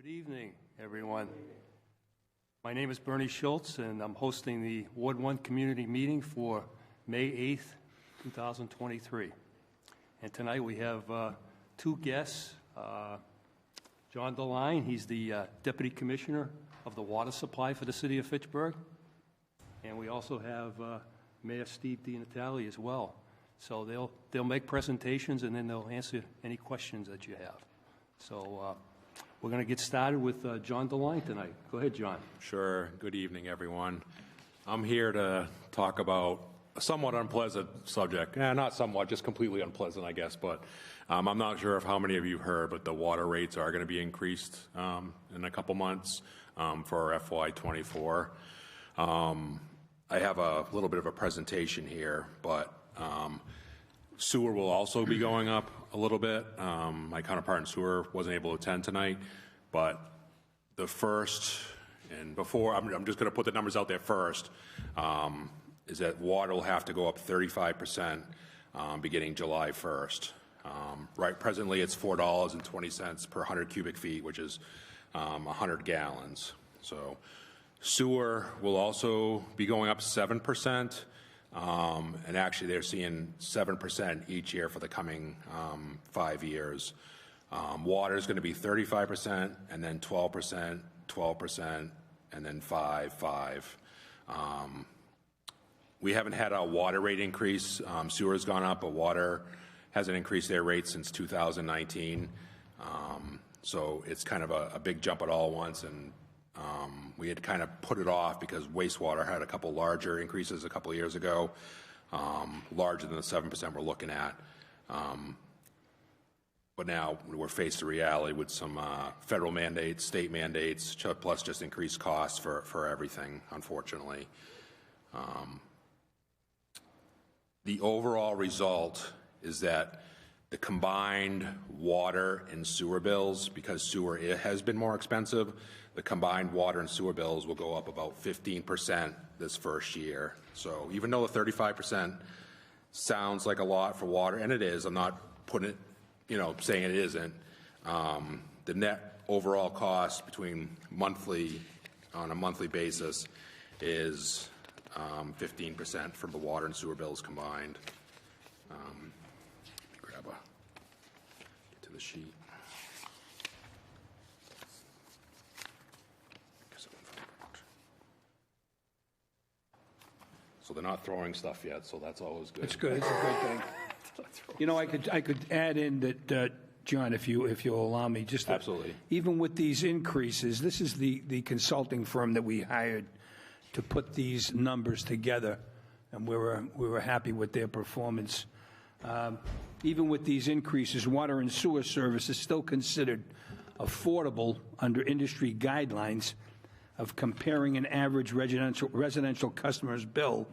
Good evening, everyone. My name is Bernie Schultz, and I'm hosting the Ward 1 Community Meeting for May 8th, 2023. And tonight we have two guests. John DeLine, he's the Deputy Commissioner of the Water Supply for the City of Fitchburg. And we also have Mayor Steve DiNatale as well. So they'll make presentations, and then they'll answer any questions that you have. So we're going to get started with John DeLine tonight. Go ahead, John. Sure. Good evening, everyone. I'm here to talk about a somewhat unpleasant subject. Not somewhat, just completely unpleasant, I guess. But I'm not sure if how many of you heard, but the water rates are going to be increased in a couple months for FY24. I have a little bit of a presentation here, but sewer will also be going up a little bit. My counterpart in sewer wasn't able to attend tonight, but the first, and before, I'm just going to put the numbers out there first, is that water will have to go up 35% beginning July 1st. Right, presently it's $4.20 per 100 cubic feet, which is 100 gallons. So sewer will also be going up 7%. And actually they're seeing 7% each year for the coming 5 years. Water is going to be 35%, and then 12%, 12%, and then 5%. We haven't had a water rate increase. Sewer has gone up, but water hasn't increased their rate since 2019. So it's kind of a big jump at all once, and we had kind of put it off because wastewater had a couple larger increases a couple of years ago, larger than the 7% we're looking at. But now we're faced with reality with some federal mandates, state mandates, plus just increased costs for everything, unfortunately. The overall result is that the combined water and sewer bills, because sewer has been more expensive, the combined water and sewer bills will go up about 15% this first year. So even though the 35% sounds like a lot for water, and it is, I'm not putting it, saying it isn't, the net overall cost between on a monthly basis is 15% from the water and sewer bills combined. Get to the sheet. So they're not throwing stuff yet, so that's always good. It's good. It's a good thing. I could add in that, John, if you'll allow me, just that absolutely. Even with these increases, this is the consulting firm that we hired to put these numbers together, and we were happy with their performance. Even with these increases, water and sewer service is still considered affordable under industry guidelines of comparing an average residential customer's bill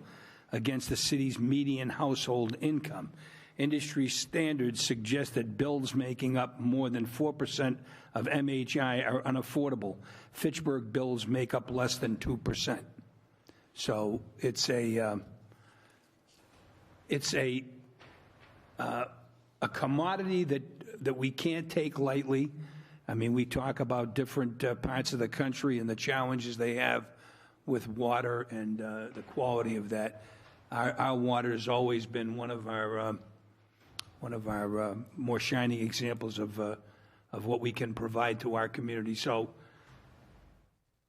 against the city's median household income. Industry standards suggest that bills making up more than 4% of MHI are unaffordable. Fitchburg bills make up less than 2%. So it's a commodity that we can't take lightly. I mean, we talk about different parts of the country and the challenges they have with water and the quality of that. Our water has always been one of our more shining examples of what we can provide to our community. So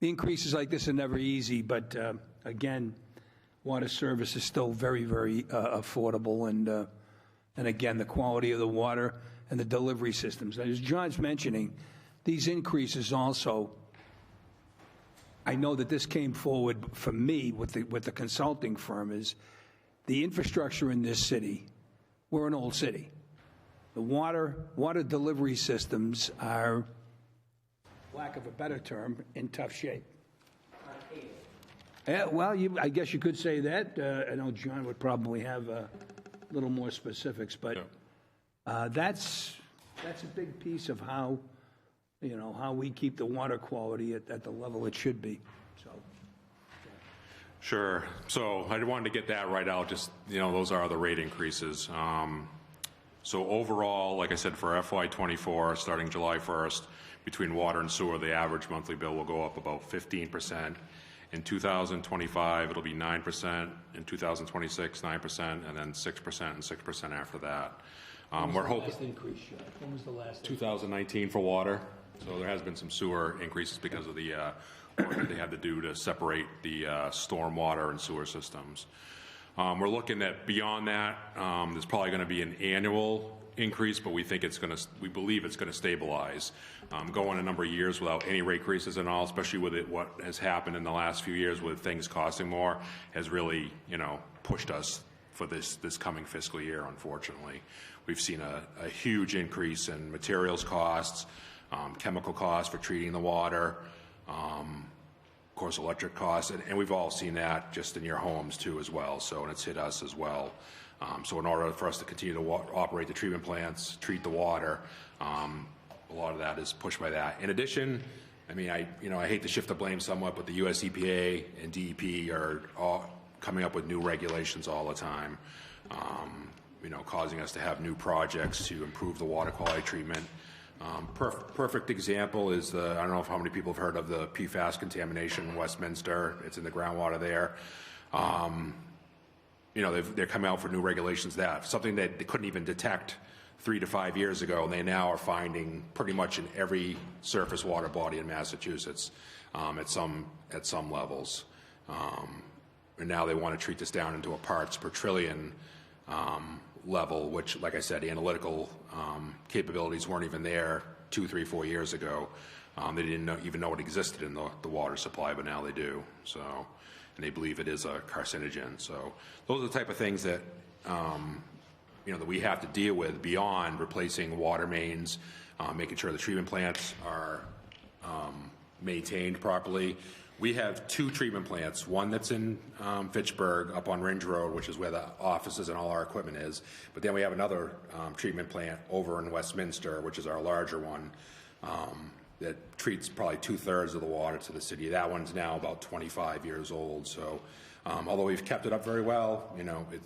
the increases like this are never easy, but again, water service is still very, very affordable, and again, the quality of the water and the delivery systems. As John's mentioning, these increases also, I know that this came forward for me with the consulting firm, is the infrastructure in this city. We're an old city. The water delivery systems are, lack of a better term, in tough shape. Yeah, well, I guess you could say that. I know John would probably have a little more specifics, but that's a big piece of how we keep the water quality at the level it should be. So. Sure. So I wanted to get that right out. Just those are the rate increases. So overall, like I said, for FY24, starting July 1st, between water and sewer, the average monthly bill will go up about 15%. In 2025, it'll be 9%. In 2026, 9%, and then 6% and 6% after that. We're hoping Last increase, Sean? When was the last? 2019 for water. So there has been some sewer increases because of the work that they had to do to separate the storm water and sewer systems. We're looking at beyond that. There's probably going to be an annual increase, but we believe it's going to stabilize. Going a number of years without any rate increases and all, especially with what has happened in the last few years with things costing more, has really, pushed us for this coming fiscal year, unfortunately. We've seen a huge increase in materials costs, chemical costs for treating the water, of course, electric costs, and we've all seen that just in your homes too as well, so, and it's hit us as well. So in order for us to continue to operate the treatment plants, treat the water, a lot of that is pushed by that. In addition, I mean, I hate to shift the blame somewhat, but the US EPA and DEP are all coming up with new regulations all the time, causing us to have new projects to improve the water quality treatment. Perfect example is I don't know how many people have heard of the PFAS contamination in Westminster. It's in the groundwater there. They're coming out for new regulations that something that they couldn't even detect 3 to 5 years ago, and they now are finding pretty much in every surface water body in Massachusetts at some levels. And now they want to treat this down into a parts per trillion level, which, like I said, analytical capabilities weren't even there 2, 3, 4 years ago. They didn't even know it existed in the water supply, but now they do. So, and they believe it is a carcinogen. So those are the type of things that that we have to deal with beyond replacing water mains, making sure the treatment plants are maintained properly. We have 2 treatment plants, one that's in Fitchburg up on Ringe Road, which is where the offices and all our equipment is. But then we have another treatment plant over in Westminster, which is our larger one, that treats probably 2/3 of the water to the city. That one's now about 25 years old. So although we've kept it up very well,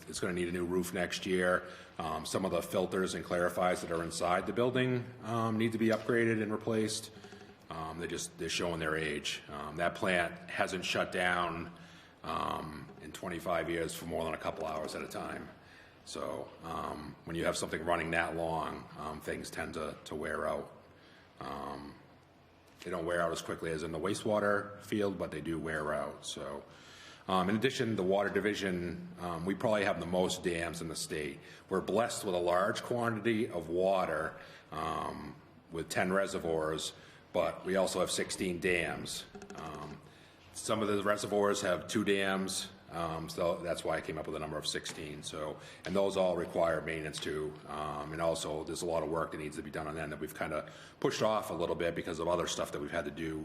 it's going to need a new roof next year. Some of the filters and clarifiers that are inside the building need to be upgraded and replaced. They're showing their age. That plant hasn't shut down in 25 years for more than a couple hours at a time. So when you have something running that long, things tend to wear out. They don't wear out as quickly as in the wastewater field, but they do wear out. So in addition, the water division, we probably have the most dams in the state. We're blessed with a large quantity of water with 10 reservoirs, but we also have 16 dams. Some of the reservoirs have 2 dams, so that's why I came up with a number of 16. So, and those all require maintenance too. And also there's a lot of work that needs to be done on them that we've kind of pushed off a little bit because of other stuff that we've had to do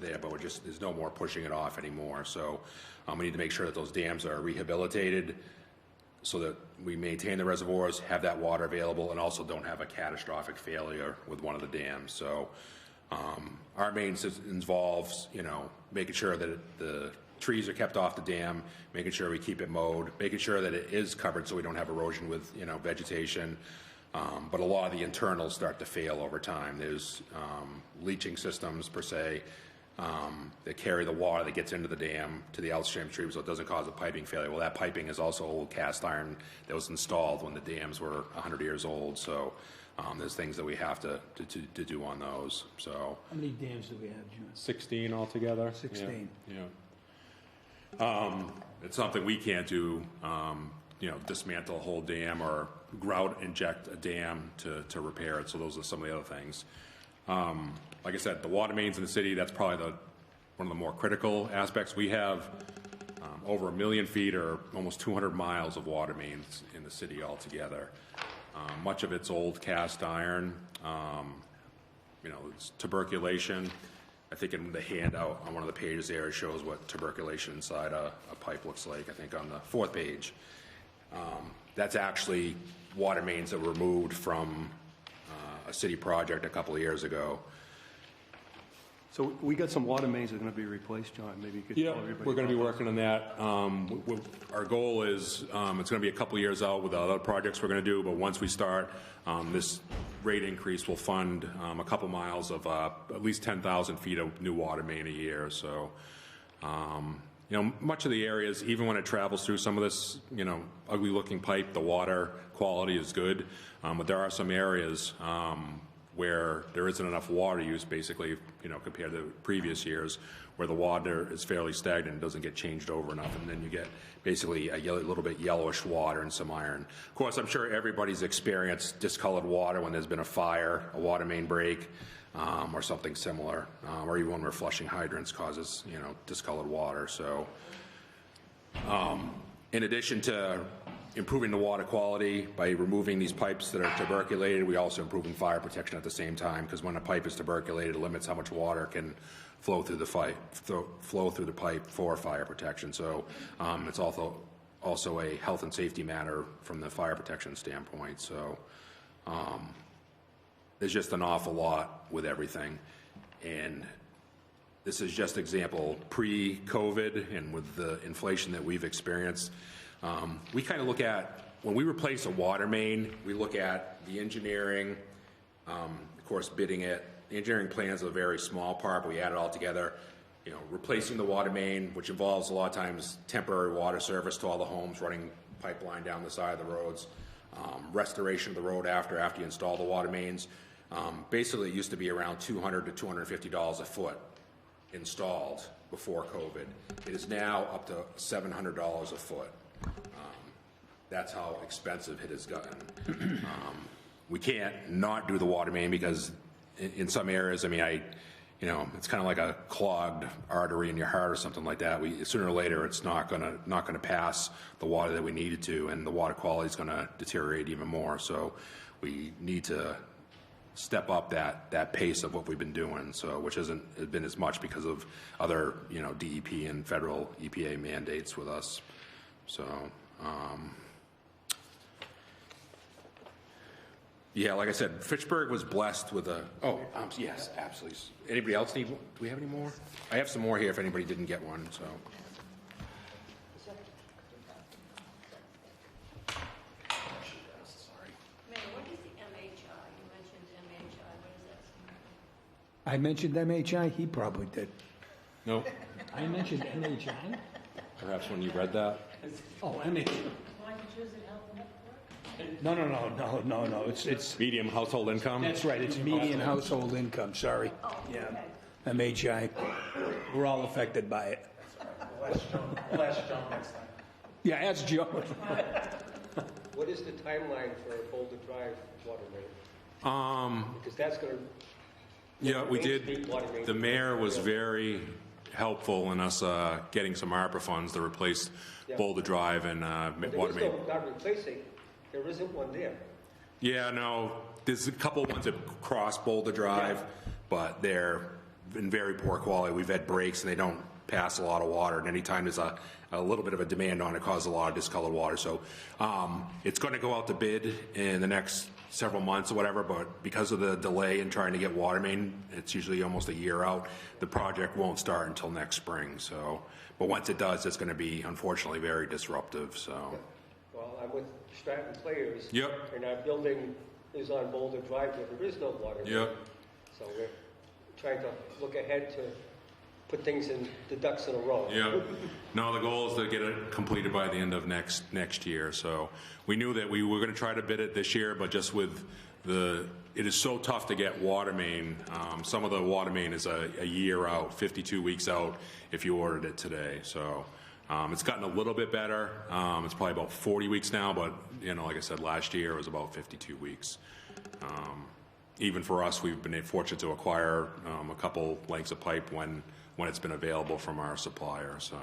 there, but there's no more pushing it off anymore. So we need to make sure that those dams are rehabilitated so that we maintain the reservoirs, have that water available, and also don't have a catastrophic failure with one of the dams. So our maintenance involves, making sure that the trees are kept off the dam, making sure we keep it mowed, making sure that it is covered so we don't have erosion with, vegetation. But a lot of the internals start to fail over time. There's leaching systems, per se, that carry the water that gets into the dam to the outstream stream so it doesn't cause a piping failure. Well, that piping is also old cast iron that was installed when the dams were 100 years old. So there's things that we have to do on those. So How many dams do we have, John? 16 altogether. 16. Yeah. It's something we can't do, dismantle a whole dam or grout inject a dam to repair it. So those are some of the other things. Like I said, the water mains in the city, that's probably one of the more critical aspects. We have over 1 million feet or almost 200 miles of water mains in the city altogether. Much of it's old cast iron. It's tuberculation. I think in the handout on one of the pages there, it shows what tuberculation inside a pipe looks like, I think on the 4th page. That's actually water mains that were removed from a city project a couple of years ago. So we got some water mains that are going to be replaced, John. Maybe you could Yeah, tell everybody. we're going to be about working on that. Our goal is, it's going to be a couple years out with the other projects we're going to do, but once we start, this rate increase will fund a couple miles of at least 10,000 feet of new water main a year. So, much of the areas, even when it travels through some of this, ugly-looking pipe, the water quality is good, but there are some areas where there isn't enough water use, basically, compared to previous years, where the water is fairly stagnant and doesn't get changed over enough, and then you get basically a little bit yellowish water and some iron. Of course, I'm sure everybody's experienced discolored water when there's been a fire, a water main break, or something similar, or even when we're flushing hydrants causes, discolored water. So, in addition to improving the water quality by removing these pipes that are tuberculated, we also improving fire protection at the same time, because when a pipe is tuberculated, it limits how much water can flow through the pipe for fire protection. So it's also a health and safety matter from the fire protection standpoint. So there's just an awful lot with everything, and this is just example pre-COVID and with the inflation that we've experienced. We kind of look at, when we replace a water main, we look at the engineering, of course bidding it. The engineering plan is a very small part, but we add it all together. Replacing the water main, which involves a lot of times temporary water service to all the homes, running pipeline down the side of the roads, restoration of the road after you install the water mains. Basically, it used to be around $200 to $250 a foot installed before COVID. It is now up to $700 a foot. That's how expensive it has gotten. We can't not do the water main because in some areas, it's kind of like a clogged artery in your heart or something like that. Sooner or later, it's not gonna pass the water that we need it to, and the water quality is gonna deteriorate even more. So we need to step up that pace of what we've been doing. So which hasn't been as much because of other DEP and federal EPA mandates with us. So. Yeah, like I said, Fitchburg was blessed with yes, absolutely. Anybody else do we have any more? I have some more here if anybody didn't get one, so. Mayor, what is the MHI? You mentioned MHI. What does that stand for? I mentioned MHI, he probably did. No, I mentioned MHI? perhaps when you read that. Oh, MHI. No, it's, Medium household income? that's right, it's median household income, sorry. Yeah, MHI, we're all affected by it. We'll ask John next time. Yeah, ask Joe. What is the timeline for Boulder Drive water main? Because that's going to... Yeah, we Main did. Street water main. The mayor was very helpful in us getting some ARPA funds to replace Boulder Drive and water main. Not replacing, there isn't one there. Yeah, no, there's a couple ones that cross Boulder Drive, but they're in very poor quality. We've had breaks and they don't pass a lot of water, and anytime there's a little bit of a demand on it, causes a lot of discolored water. So it's going to go out to bid in the next several months or whatever, but because of the delay in trying to get water main, it's usually almost a year out. The project won't start until next spring. So, but once it does, it's going to be unfortunately very disruptive. So. Well, I'm with Stratton Players. Yep. And our building is on Boulder Drive where there is no water main. Yep. So we're trying to look ahead to put things in, the ducks in a row. Yeah. No, the goal is to get it completed by the end of next year. So we knew that we were going to try to bid it this year, but just with it is so tough to get water main. Some of the water main is a year out, 52 weeks out if you ordered it today. So it's gotten a little bit better. It's probably about 40 weeks now, but like I said, last year it was about 52 weeks. Even for us, we've been fortunate to acquire a couple lengths of pipe when it's been available from our supplier. So,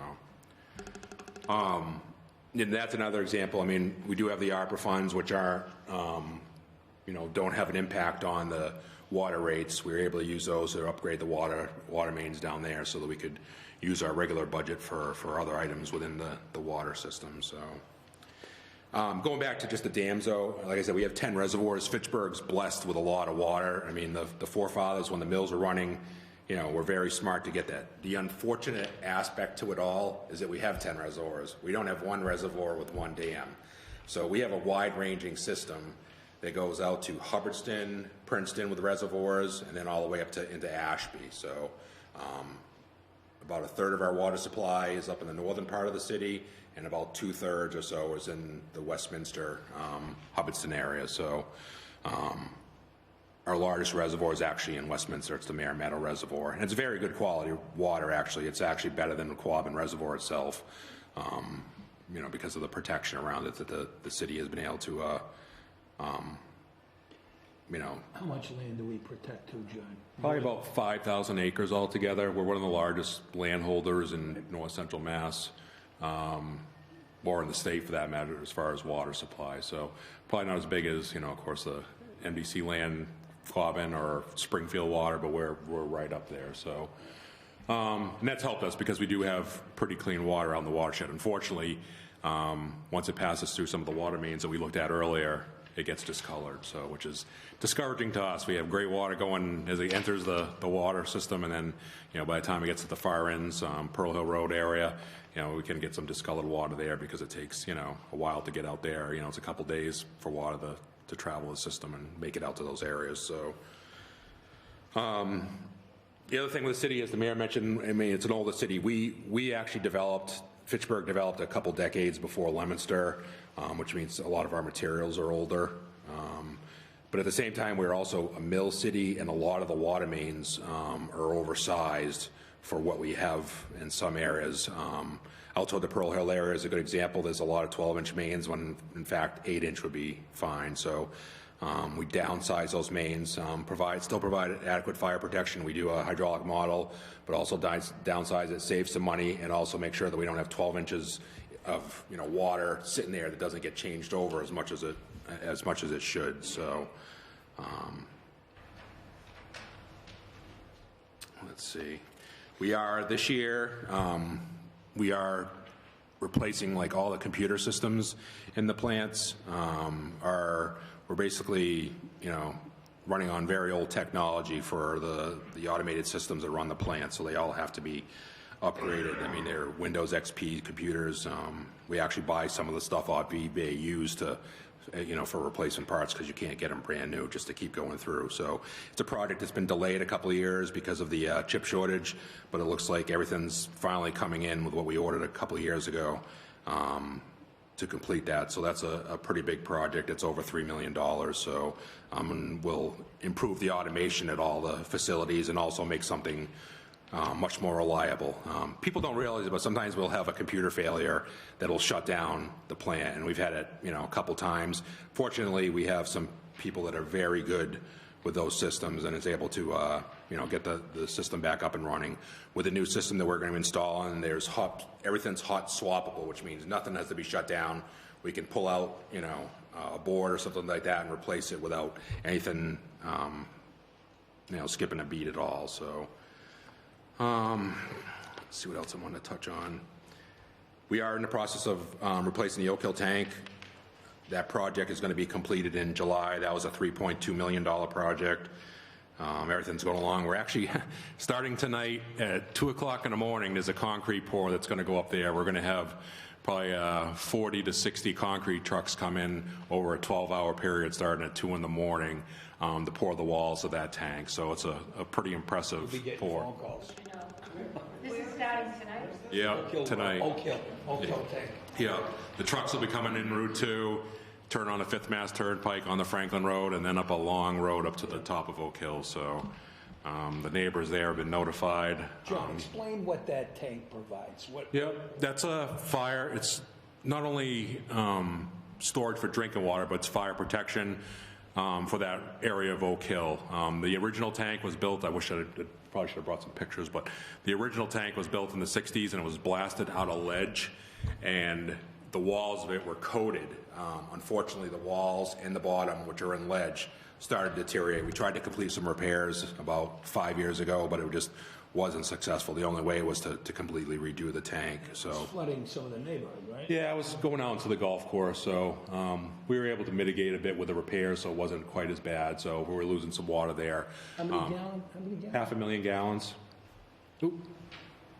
and that's another example. I mean, we do have the ARPA funds, which are, don't have an impact on the water rates. We were able to use those to upgrade the water mains down there so that we could use our regular budget for other items within the water system. So. Going back to just the dams, though, like I said, we have 10 reservoirs. Fitchburg's blessed with a lot of water. I mean, the forefathers, when the mills were running, we're very smart to get that. The unfortunate aspect to it all is that we have 10 reservoirs. We don't have one reservoir with one dam. So we have a wide-ranging system that goes out to Hubbardston, Princeton with reservoirs, and then all the way up into Ashby. So about a third of our water supply is up in the northern part of the city, and about 2/3 or so is in the Westminster, Hubbardston area. So our largest reservoir is actually in Westminster. It's the Mare Meadow Reservoir, and it's very good quality water, actually. It's actually better than the Quabbin Reservoir itself, because of the protection around it that the city has been able to, How much land do we protect too, John? Probably about 5,000 acres altogether. We're one of the largest landholders in north central Mass, or in the state for that matter, as far as water supply. So probably not as big as, of course, the NBC land, Quabbin or Springfield water, but we're right up there. So, and that's helped us because we do have pretty clean water out in the watershed. Unfortunately, once it passes through some of the water mains that we looked at earlier, it gets discolored, so which is discouraging to us. We have great water going as it enters the water system, and then by the time it gets to the far ends, Pearl Hill Road area, we can get some discolored water there because it takes a while to get out there. It's a couple days for water to travel the system and make it out to those areas. So the other thing with the city, as the mayor mentioned, it's an older city. We actually Fitchburg developed a couple decades before Leominster, which means a lot of our materials are older. But at the same time, we're also a mill city, and a lot of the water mains are oversized for what we have in some areas. Out toward the Pearl Hill area is a good example. There's a lot of 12-inch mains when, in fact, 8-inch would be fine. So we downsize those mains, still provide adequate fire protection. We do a hydraulic model, but also downsize it, save some money, and also make sure that we don't have 12 inches of water sitting there that doesn't get changed over as much as it should. So let's see. This year we are replacing all the computer systems in the plants. We're basically, running on very old technology for the automated systems that run the plant, so they all have to be upgraded. They're Windows XP computers. We actually buy some of the stuff off eBay used to, for replacement parts because you can't get them brand new just to keep going through. So it's a project that's been delayed a couple of years because of the chip shortage, but it looks like everything's finally coming in with what we ordered a couple of years ago. To complete that. So that's a pretty big project. It's over $3 million. So and we'll improve the automation at all the facilities and also make something much more reliable. People don't realize it, but sometimes we'll have a computer failure that'll shut down the plant, and we've had it a couple times. Fortunately, we have some people that are very good with those systems and is able to get the system back up and running. With the new system that we're going to install, and everything's hot swappable, which means nothing has to be shut down. We can pull out a board or something like that and replace it without anything skipping a beat at all. So let's see what else I want to touch on. We are in the process of replacing the Oak Hill tank. That project is going to be completed in July. That was a $3.2 million project. Everything's going along. We're actually starting tonight at 2 o'clock in the morning. There's a concrete pour that's going to go up there. We're going to have probably 40 to 60 concrete trucks come in over a 12-hour period starting at 2 in the morning to pour the walls of that tank. So it's a pretty impressive pour. Phone calls. This is starting tonight? Yeah, tonight. Oak Hill tank. Yeah, the trucks will be coming in Route 2, turn on the 5th Mass Turnpike on the Franklin Road, and then up a long road up to the top of Oak Hill. So the neighbors there have been notified. John, explain what that tank provides. Yep, that's a fire. It's not only storage for drinking water, but it's fire protection for that area of Oak Hill. The original tank was built, I wish I probably should have brought some pictures, but the original tank was built in the 60s, and it was blasted out of ledge. And the walls of it were coated. Unfortunately, the walls and the bottom, which are in ledge, started to deteriorate. We tried to complete some repairs about 5 years ago, but it just wasn't successful. The only way was to completely redo the tank, so. Flooding some of the neighborhood, right? Yeah, I was going out into the golf course, so we were able to mitigate a bit with the repairs, so it wasn't quite as bad, so we were losing some water there. How many gallons? 500,000 gallons. Are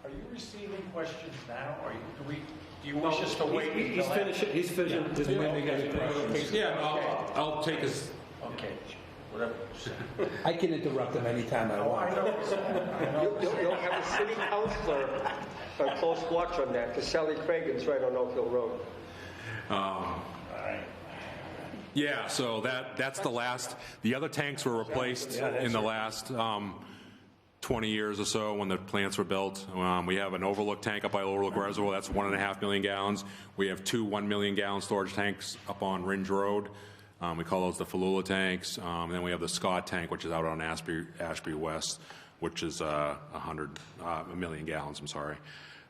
you receiving questions now, or do you wish us to wait until after? He's finishing. Yeah, I'll take his. Okay, whatever. I can interrupt them anytime I want. You'll have a city councilor on close watch on that, because Sally Cragen's right on Oak Hill Road. Yeah, so that's the last. The other tanks were replaced in the last 20 years or so when the plants were built. We have an overlook tank up by Overlook Reservoir. That's 1.5 million gallons. We have 2 1 million gallon storage tanks up on Ringe Road. We call those the Falula tanks. And then we have the Scott tank, which is out on Ashby West, which is a million gallons. I'm sorry.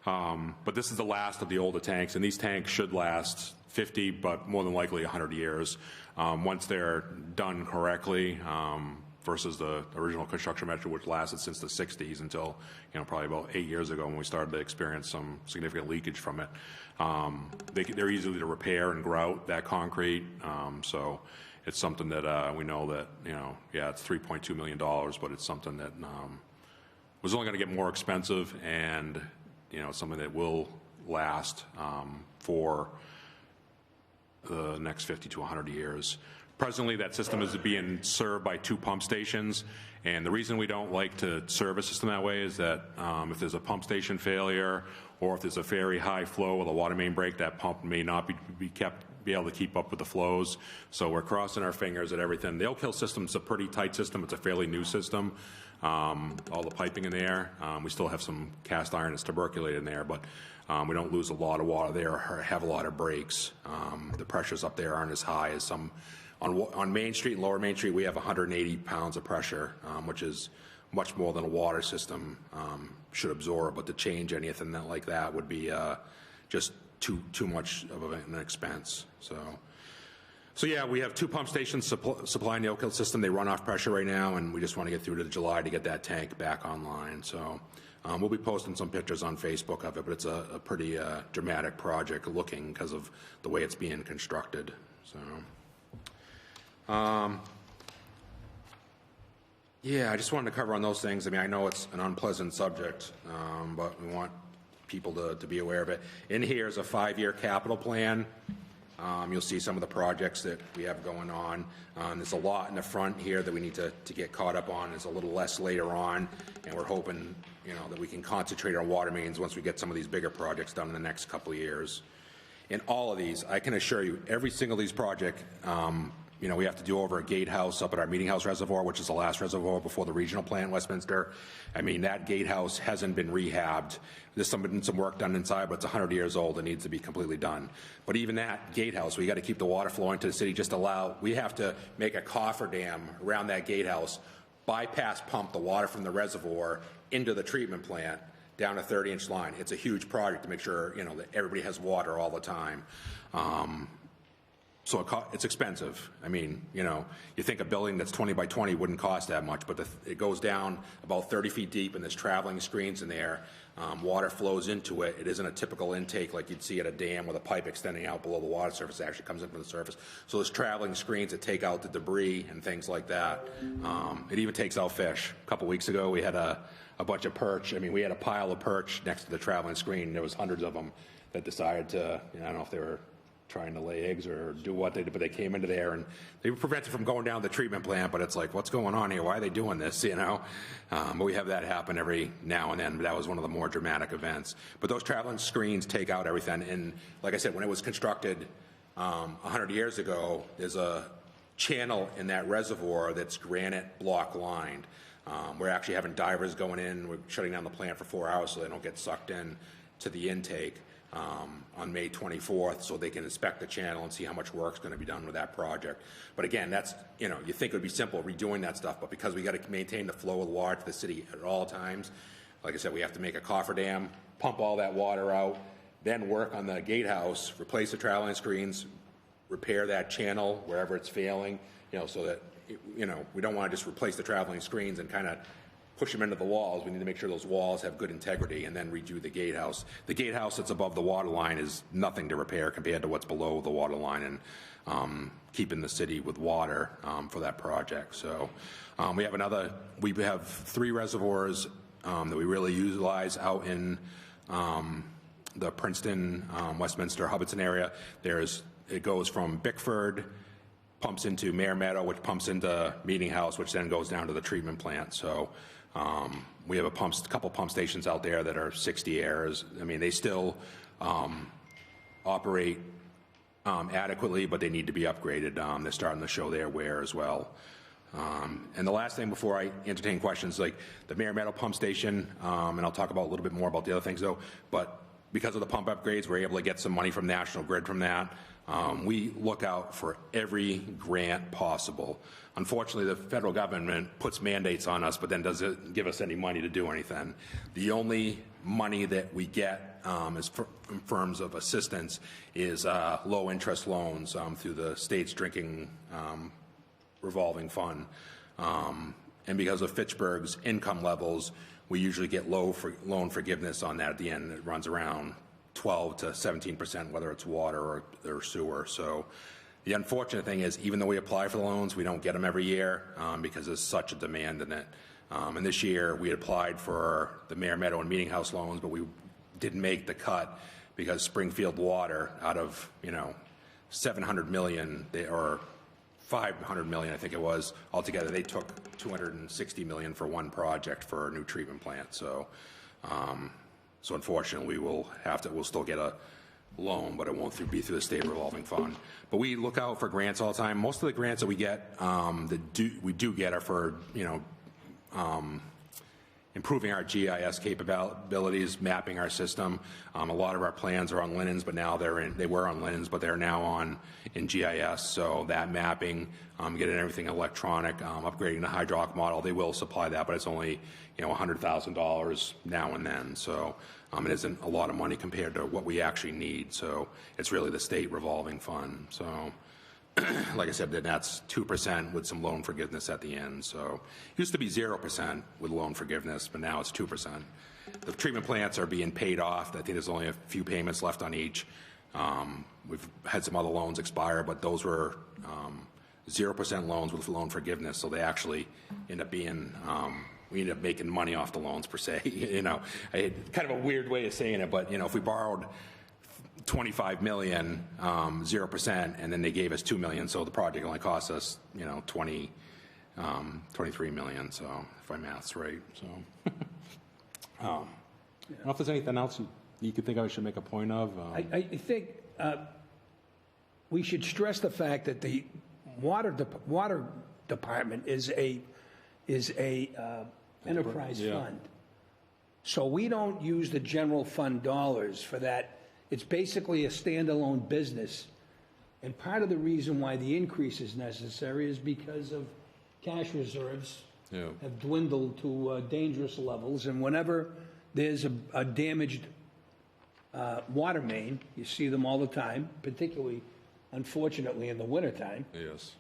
But this is the last of the older tanks, and these tanks should last 50, but more than likely 100 years once they're done correctly. Versus the original construction method, which lasted since the 60s until, probably about 8 years ago when we started to experience some significant leakage from it. They're easy to repair and grout, that concrete. So it's something that we know that, it's $3.2 million, but it's something that was only going to get more expensive, and, something that will last for the next 50 to 100 years. Presently, that system is being served by 2 pump stations, and the reason we don't like to serve a system that way is that if there's a pump station failure, or if there's a very high flow with a water main break, that pump may not be able to keep up with the flows. So we're crossing our fingers at everything. The Oak Hill system's a pretty tight system. It's a fairly new system. All the piping in there. We still have some cast iron that's tuberculated in there, but we don't lose a lot of water there or have a lot of breaks. The pressures up there aren't as high as some. On Main Street and Lower Main Street, we have 180 pounds of pressure, which is much more than a water system should absorb. But to change anything like that would be just too much of an expense. So yeah, we have 2 pump stations supplying the Oak Hill system. They run off pressure right now, and we just want to get through to July to get that tank back online. So we'll be posting some pictures on Facebook of it, but it's a pretty dramatic project looking because of the way it's being constructed. So. Yeah, I just wanted to cover on those things. I mean, I know it's an unpleasant subject, but we want people to be aware of it. In here is a 5-year capital plan. You'll see some of the projects that we have going on. There's a lot in the front here that we need to get caught up on. There's a little less later on, and we're hoping, that we can concentrate on water mains once we get some of these bigger projects done in the next couple of years. In all of these, I can assure you, every single of these projects, we have to do over a gatehouse up at our Meeting House Reservoir, which is the last reservoir before the regional plant in Westminster. I mean, that gatehouse hasn't been rehabbed. There's been some work done inside, but it's 100 years old and needs to be completely done. But even that gatehouse, we got to keep the water flowing to the city. We have to make a coffer-dam around that gatehouse, bypass pump the water from the reservoir into the treatment plant down a 30-inch line. It's a huge project to make sure, that everybody has water all the time. So it's expensive. I mean, you think a building that's 20 by 20 wouldn't cost that much, but it goes down about 30 feet deep, and there's traveling screens in there. Water flows into it. It isn't a typical intake like you'd see at a dam with a pipe extending out below the water surface. It actually comes in from the surface. So there's traveling screens that take out the debris and things like that. It even takes out fish. A couple weeks ago, we had a bunch of perch. I mean, we had a pile of perch next to the traveling screen. There was hundreds of them that decided to, I don't know if they were trying to lay eggs or do what they did, but they came into there and they were prevented from going down the treatment plant. But it's like, what's going on here? Why are they doing this? But we have that happen every now and then. But that was one of the more dramatic events. But those traveling screens take out everything. And like I said, when it was constructed 100 years ago, there's a channel in that reservoir that's granite block lined. We're actually having divers going in. We're shutting down the plant for 4 hours so they don't get sucked in to the intake. On May 24th, so they can inspect the channel and see how much work's going to be done with that project. But again, that's, you think it would be simple redoing that stuff, but because we got to maintain the flow of water to the city at all times, like I said, we have to make a cofferdam, pump all that water out, then work on the gatehouse, replace the traveling screens, repair that channel wherever it's failing, so that, we don't want to just replace the traveling screens and kind of push them into the walls. We need to make sure those walls have good integrity, and then redo the gatehouse. The gatehouse that's above the water line is nothing to repair compared to what's below the water line, and keeping the city with water for that project. So we have 3 reservoirs that we really utilize out in the Princeton, Westminster, Hubbardston area. It goes from Bickford, pumps into Mare Meadow, which pumps into Meeting House, which then goes down to the treatment plant. So we have a couple pump stations out there that are 60 airs. I mean, they still operate adequately, but they need to be upgraded. They're starting to show their wear as well. And the last thing before I entertain questions, like the Mare Meadow pump station, and I'll talk about a little bit more about the other things though, but because of the pump upgrades, we're able to get some money from National Grid from that. We look out for every grant possible. Unfortunately, the federal government puts mandates on us, but then doesn't give us any money to do anything. The only money that we get in terms of assistance is low interest loans through the state's drinking revolving fund. And because of Fitchburg's income levels, we usually get loan forgiveness on that at the end. It runs around 12 to 17%, whether it's water or sewer. So the unfortunate thing is, even though we apply for the loans, we don't get them every year because there's such a demand in it. And this year we applied for the Mare Meadow and Meeting House loans, but we didn't make the cut because Springfield Water, out of 700 million or 500 million, I think it was altogether, they took 260 million for one project for a new treatment plant. So, so unfortunately, we'll still get a loan, but it won't be through the state revolving fund. But we look out for grants all the time. Most of the grants that we get, we do get are for improving our GIS capabilities, mapping our system. A lot of our plans are on Linens, but now they were on Linens, but they're now in GIS. So that mapping, getting everything electronic, upgrading the hydraulic model, they will supply that, but it's only $100,000 now and then. So it isn't a lot of money compared to what we actually need. So it's really the state revolving fund. So like I said, then that's 2% with some loan forgiveness at the end. So it used to be 0% with loan forgiveness, but now it's 2%. The treatment plants are being paid off. I think there's only a few payments left on each. We've had some other loans expire, but those were 0% loans with loan forgiveness. So they actually end up being, we end up making money off the loans per se. Kind of a weird way of saying it, but if we borrowed 25 million, 0%, and then they gave us 2 million, so the project only cost us 23 million. So if my math's right. So I don't know if there's anything else you could think I should make a point of. I think we should stress the fact that the water department is a enterprise fund. So we don't use the general fund dollars for that. It's basically a standalone business. And part of the reason why the increase is necessary is because of cash reserves have dwindled to dangerous levels. And whenever there's a damaged water main, you see them all the time, particularly, unfortunately, in the wintertime. Yes.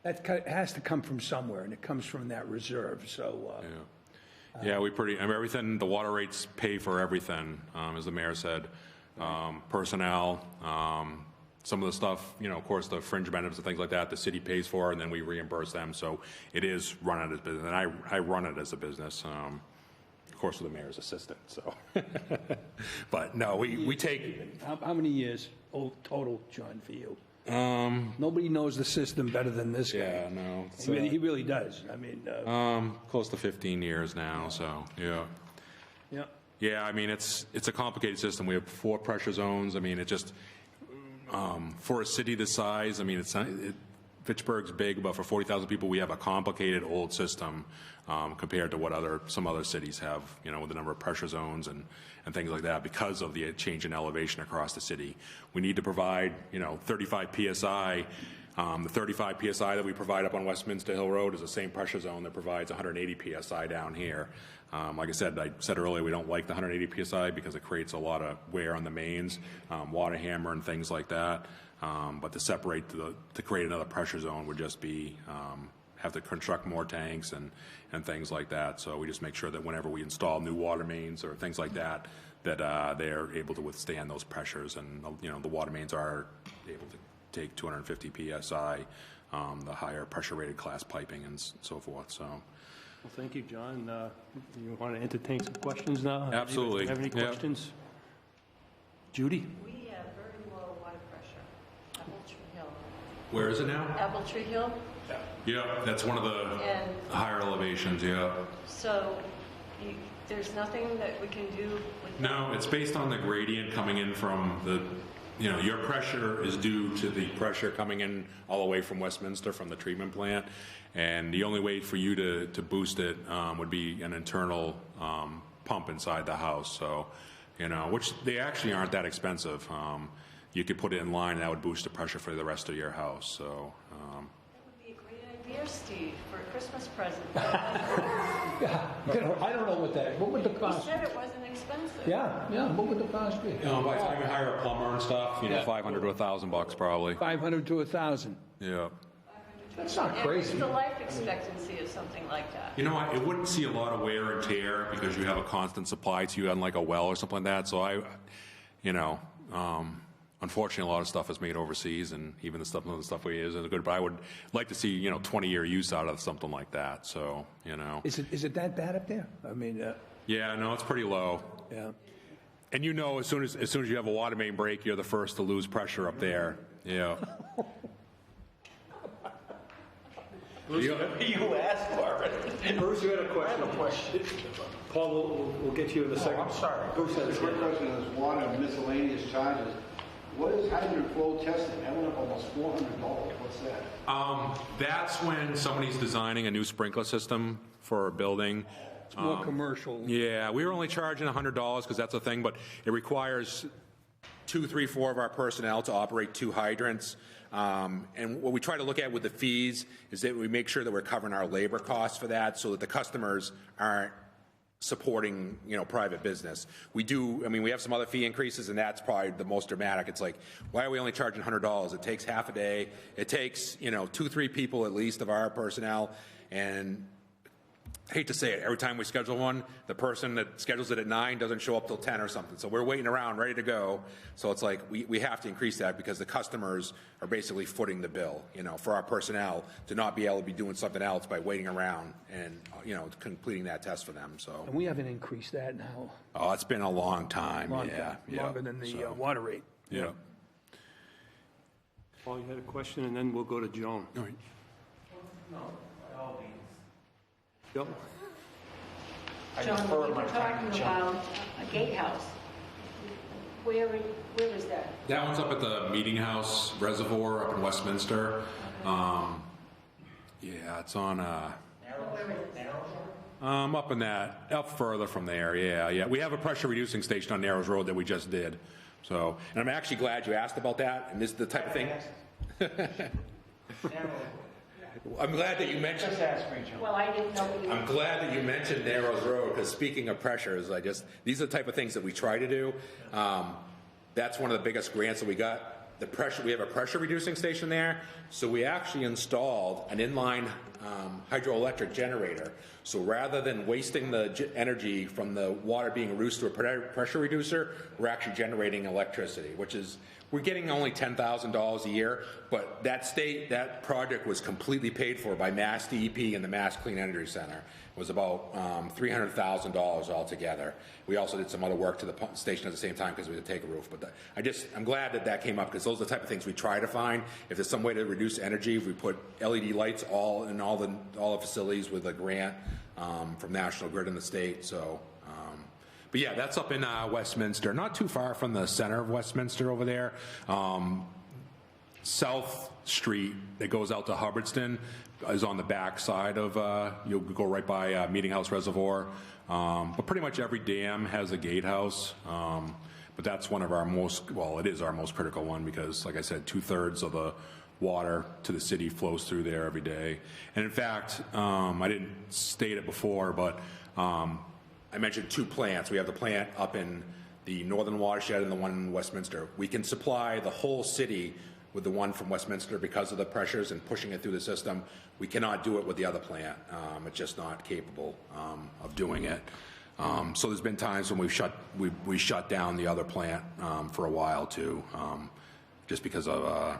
That has to come from somewhere, and it comes from that reserve. So, everything, the water rates pay for everything, as the mayor said. Personnel, some of the stuff, of course, the fringe benefits and things like that, the city pays for, and then we reimburse them. So it is run as a business, and I run it as a business, of course, with the mayor's assistant. So, but no, we take. How many years total, John, for you? Nobody knows the system better than this guy. Yeah, no. He really does. I mean, close to 15 years now. So yeah. Yeah. Yeah, I mean, it's a complicated system. We have 4 pressure zones. I mean, it just, for a city this size, I mean, Fitchburg's big, but for 40,000 people, we have a complicated old system compared to what some other cities have, with the number of pressure zones and things like that because of the change in elevation across the city. We need to provide, 35 PSI The 35 PSI that we provide up on Westminster Hill Road is the same pressure zone that provides 180 PSI down here. Like I said earlier, we don't like the 180 PSI because it creates a lot of wear on the mains, water hammer and things like that. But to separate, to create another pressure zone would just be, have to construct more tanks and things like that. So we just make sure that whenever we install new water mains or things like that, that they're able to withstand those pressures. And, the water mains are able to take 250 PSI, the higher pressure rated class piping and so forth. So. Well, thank you, John. You want to entertain some questions now? Absolutely. Have any Yep. questions? Judy? We have very low water pressure, Apple Tree Hill. Where is it now? Apple Tree Hill, Yeah, that's one of the and higher elevations, yeah. so there's nothing that we can do with No, it's based on the gradient coming in from the, your pressure is due to the pressure coming in all the way from Westminster, from the treatment plant. And the only way for you to boost it would be an internal pump inside the house. So, which they actually aren't that expensive. You could put it in line and that would boost the pressure for the rest of your house. So. That would be a great idea, Steve, for a Christmas present. I don't know what would the You cost? said it wasn't expensive. Yeah, what would the cost be? By the time you hire a plumber and stuff, Yeah. $500 to $1,000 probably. 500 to 1,000. Yeah. That's not And crazy. what's the life expectancy of something like that? You know what? It wouldn't see a lot of wear and tear because you have a constant supply to you, unlike a well or something like that. So unfortunately, a lot of stuff is made overseas, and even the stuff we use is good. But I would like to see 20-year use out of something like that. So Is it that bad up there? I mean, yeah, no, it's pretty low. yeah. And as soon as you have a water main break, you're the first to lose pressure up there. Yeah. You asked for it. Bruce, you had a question? I have a question. Paul, we'll get to you in a second. I'm sorry. Bruce has a The quick question. question is water miscellaneous charges. What is hydrant flow testing? That went up almost $400. What's that? That's when somebody's designing a new sprinkler system for a building. It's more commercial. Yeah, we were only charging $100 because that's a thing, but it requires 2, 3, 4 of our personnel to operate 2 hydrants. And what we try to look at with the fees is that we make sure that we're covering our labor costs for that so that the customers aren't supporting, private business. We have some other fee increases, and that's probably the most dramatic. It's like, why are we only charging $100? It takes half a day. It takes, 2, 3 people at least of our personnel, and I hate to say it, every time we schedule one, the person that schedules it at 9 doesn't show up till 10 or something. So we're waiting around, ready to go. So it's like we have to increase that because the customers are basically footing the bill, for our personnel to not be able to be doing something else by waiting around and, completing that test for them. So. And we haven't increased that now. Oh, it's been a long time. Long Yeah. time, longer than the water rate. Yeah. Paul, you had a question, and then we'll go to Joan. All right. Joe? John, defer you my were time talking to John. about a gatehouse. Where is that? That one's up at the Meeting House Reservoir up in Westminster. Yeah, it's on, up further from there, yeah. We have a pressure reducing station on Narrows Road that we just did. So, and I'm actually glad you asked about that, and this is the type of thing. I'm glad that you mentioned. Just ask me, John. Well, I didn't know you. I'm glad that you mentioned Narrows Road, because speaking of pressures, these are the type of things that we try to do. That's one of the biggest grants that we got. We have a pressure reducing station there, so we actually installed an inline hydroelectric generator. So rather than wasting the energy from the water being reduced to a pressure reducer, we're actually generating electricity, we're getting only $10,000 a year, but that project was completely paid for by Mass DEP and the Mass Clean Energy Center. It was about $300,000 altogether. We also did some other work to the pump station at the same time because we had to take a roof. But I'm glad that came up because those are the type of things we try to find. If there's some way to reduce energy, if we put LED lights all the facilities with a grant from National Grid in the state. So. But yeah, that's up in Westminster, not too far from the center of Westminster over there. South Street that goes out to Hubbardston is on the back side of, you'll go right by Meeting House Reservoir. But pretty much every dam has a gatehouse. But that's one of our it is our most critical one because, like I said, 2/3 of the water to the city flows through there every day. And in fact, I didn't state it before, but I mentioned 2 plants. We have the plant up in the northern watershed and the one in Westminster. We can supply the whole city with the one from Westminster because of the pressures and pushing it through the system. We cannot do it with the other plant. It's just not capable of doing it. So there's been times when we shut down the other plant for a while too, just because of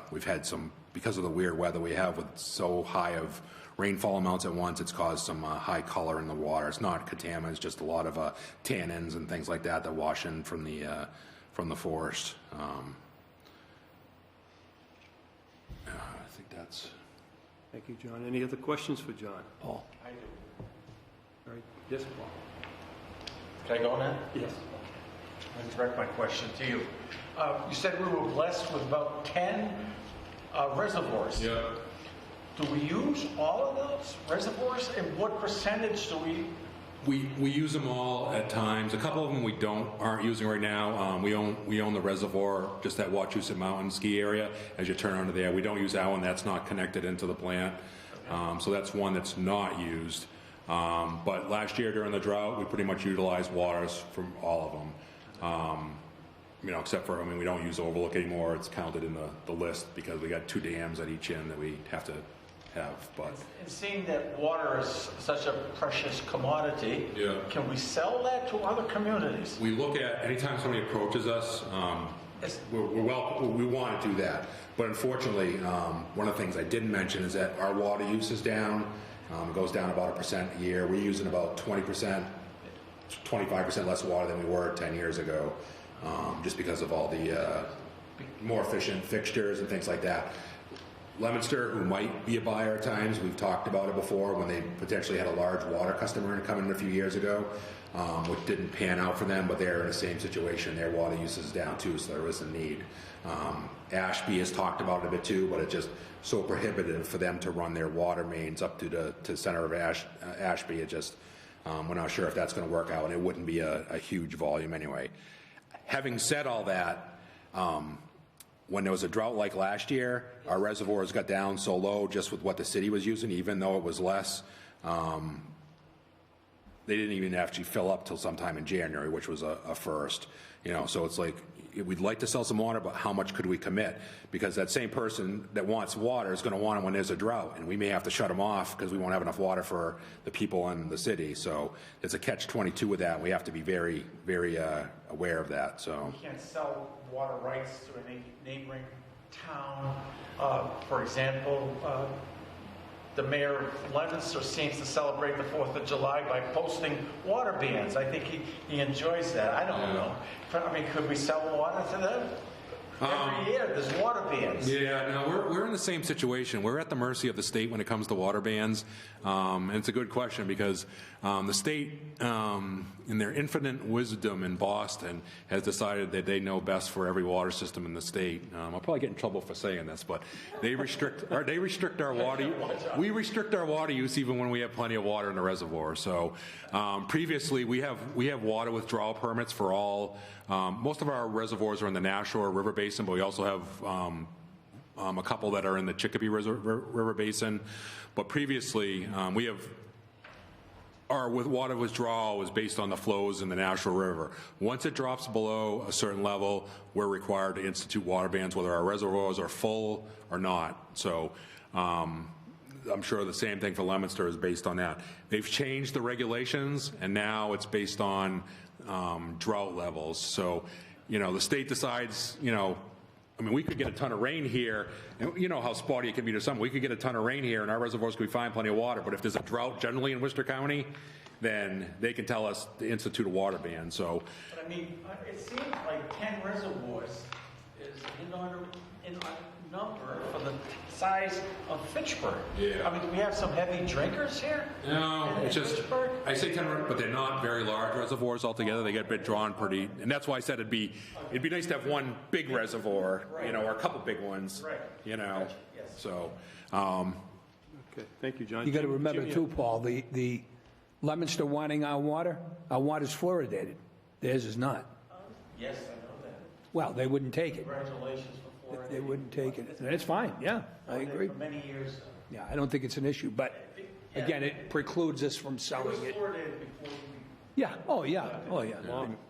because of the weird weather we have with so high of rainfall amounts at once. It's caused some high color in the water. It's not contaminants, just a lot of tannins and things like that wash in from the forest. I think that's. Thank you, John. Any other questions for John? Paul. I do. All right. Yes, Paul. Can I go now? Yes. I direct my question to you. You said we were blessed with about 10 reservoirs. Yeah. Do we use all of those reservoirs, and what percentage do we? We use them all at times. A couple of them we aren't using right now. We own the reservoir just at Wachusett Mountain ski area. As you turn onto there, we don't use that one. That's not connected into the plant. So that's one that's not used. But last year during the drought, we pretty much utilized waters from all of them. Except for, we don't use Overlook anymore. It's counted in the list because we got 2 dams at each end that we have to have. But And seeing that water is such a precious commodity, Yeah. Can we sell that to other communities? we look at, anytime somebody approaches us, Yes. we want to do that. But unfortunately, one of the things I didn't mention is that our water use is down. It goes down about 1% a year. We're using about 20%, 25% less water than we were 10 years ago, just because of all the more efficient fixtures and things like that. Leominster, who might be a buyer at times, we've talked about it before when they potentially had a large water customer come in a few years ago, which didn't pan out for them, but they're in the same situation. Their water use is down too, so there is a need. Ashby has talked about it a bit too, but it's just so prohibitive for them to run their water mains up to the center of Ashby. It just, we're not sure if that's going to work out, and it wouldn't be a huge volume anyway. Having said all that, when there was a drought like last year, our reservoirs got down so low just with what the city was using, even though it was less. They didn't even actually fill up till sometime in January, which was a first. So it's like, we'd like to sell some water, but how much could we commit? Because that same person that wants water is going to want it when there's a drought, and we may have to shut them off because we won't have enough water for the people in the city. So it's a catch-22 with that. We have to be very, very aware of that. So We can't sell water rights to a neighboring town. For example, the mayor of Leominster seems to celebrate the 4th of July by posting water bans. I think he enjoys that. I don't know. Could we sell water to them? Every year there's water bans. yeah, no, we're in the same situation. We're at the mercy of the state when it comes to water bans, and it's a good question because the state, in their infinite wisdom in Boston, has decided that they know best for every water system in the state. I'll probably get in trouble for saying this, but they restrict our water. We restrict our water use even when we have plenty of water in the reservoir. So previously, we have water withdrawal permits for all. Most of our reservoirs are in the Nashua River Basin, but we also have a couple that are in the Chicopee River Basin. But previously, our water withdrawal was based on the flows in the Nashua River. Once it drops below a certain level, we're required to institute water bans, whether our reservoirs are full or not. So I'm sure the same thing for Leominster is based on that. They've changed the regulations, and now it's based on drought levels. So, the state decides, we could get a ton of rain here, and you know how spotty it can be to some. We could get a ton of rain here, and our reservoirs could be fine, plenty of water. But if there's a drought generally in Worcester County, then they can tell us to institute a water ban. So, But it seems like 10 reservoirs is in a number for the size of Fitchburg. Yeah. Do we have some heavy drinkers here? no, in it's just, Fitchburg? I say 10, but they're not very large reservoirs altogether. They get a bit drawn pretty, and that's why I said it'd be nice to have one big reservoir, or a couple big ones, Right. Yes. So, Okay, thank you, John. You got to Jim, remember Jim, too, Paul, the Leominster wanting our water's fluoridated. Theirs is not. Yes, I know that. Well, they wouldn't take it. Congratulations for They wouldn't take it. And it's fine, yeah, I agree. For many years. Yeah, I don't think it's an issue, but again, it precludes us from It was selling it. fluoridated before we. Yeah, oh, yeah, oh, yeah.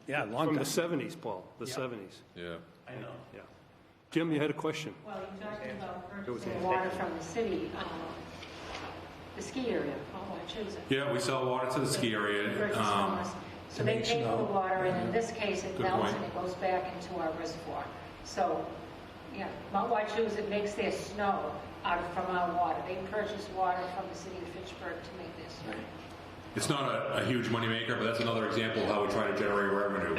Yeah, long From the time. 70s, Paul, the 70s, Yeah. I know. yeah. Jim, you had a question? Well, you're talking about purchasing water from the city, the ski area, oh, I choose it. Yeah, we sell water to the ski area. Purchase from us. So they pay for the water, and in this case, it Good melts point. and it goes back into our reservoir. So, yeah, Mount Wachusett makes their snow from our water. They purchase water from the city of Fitchburg to make their snow. It's not a huge moneymaker, but that's another example of how we try to generate revenue.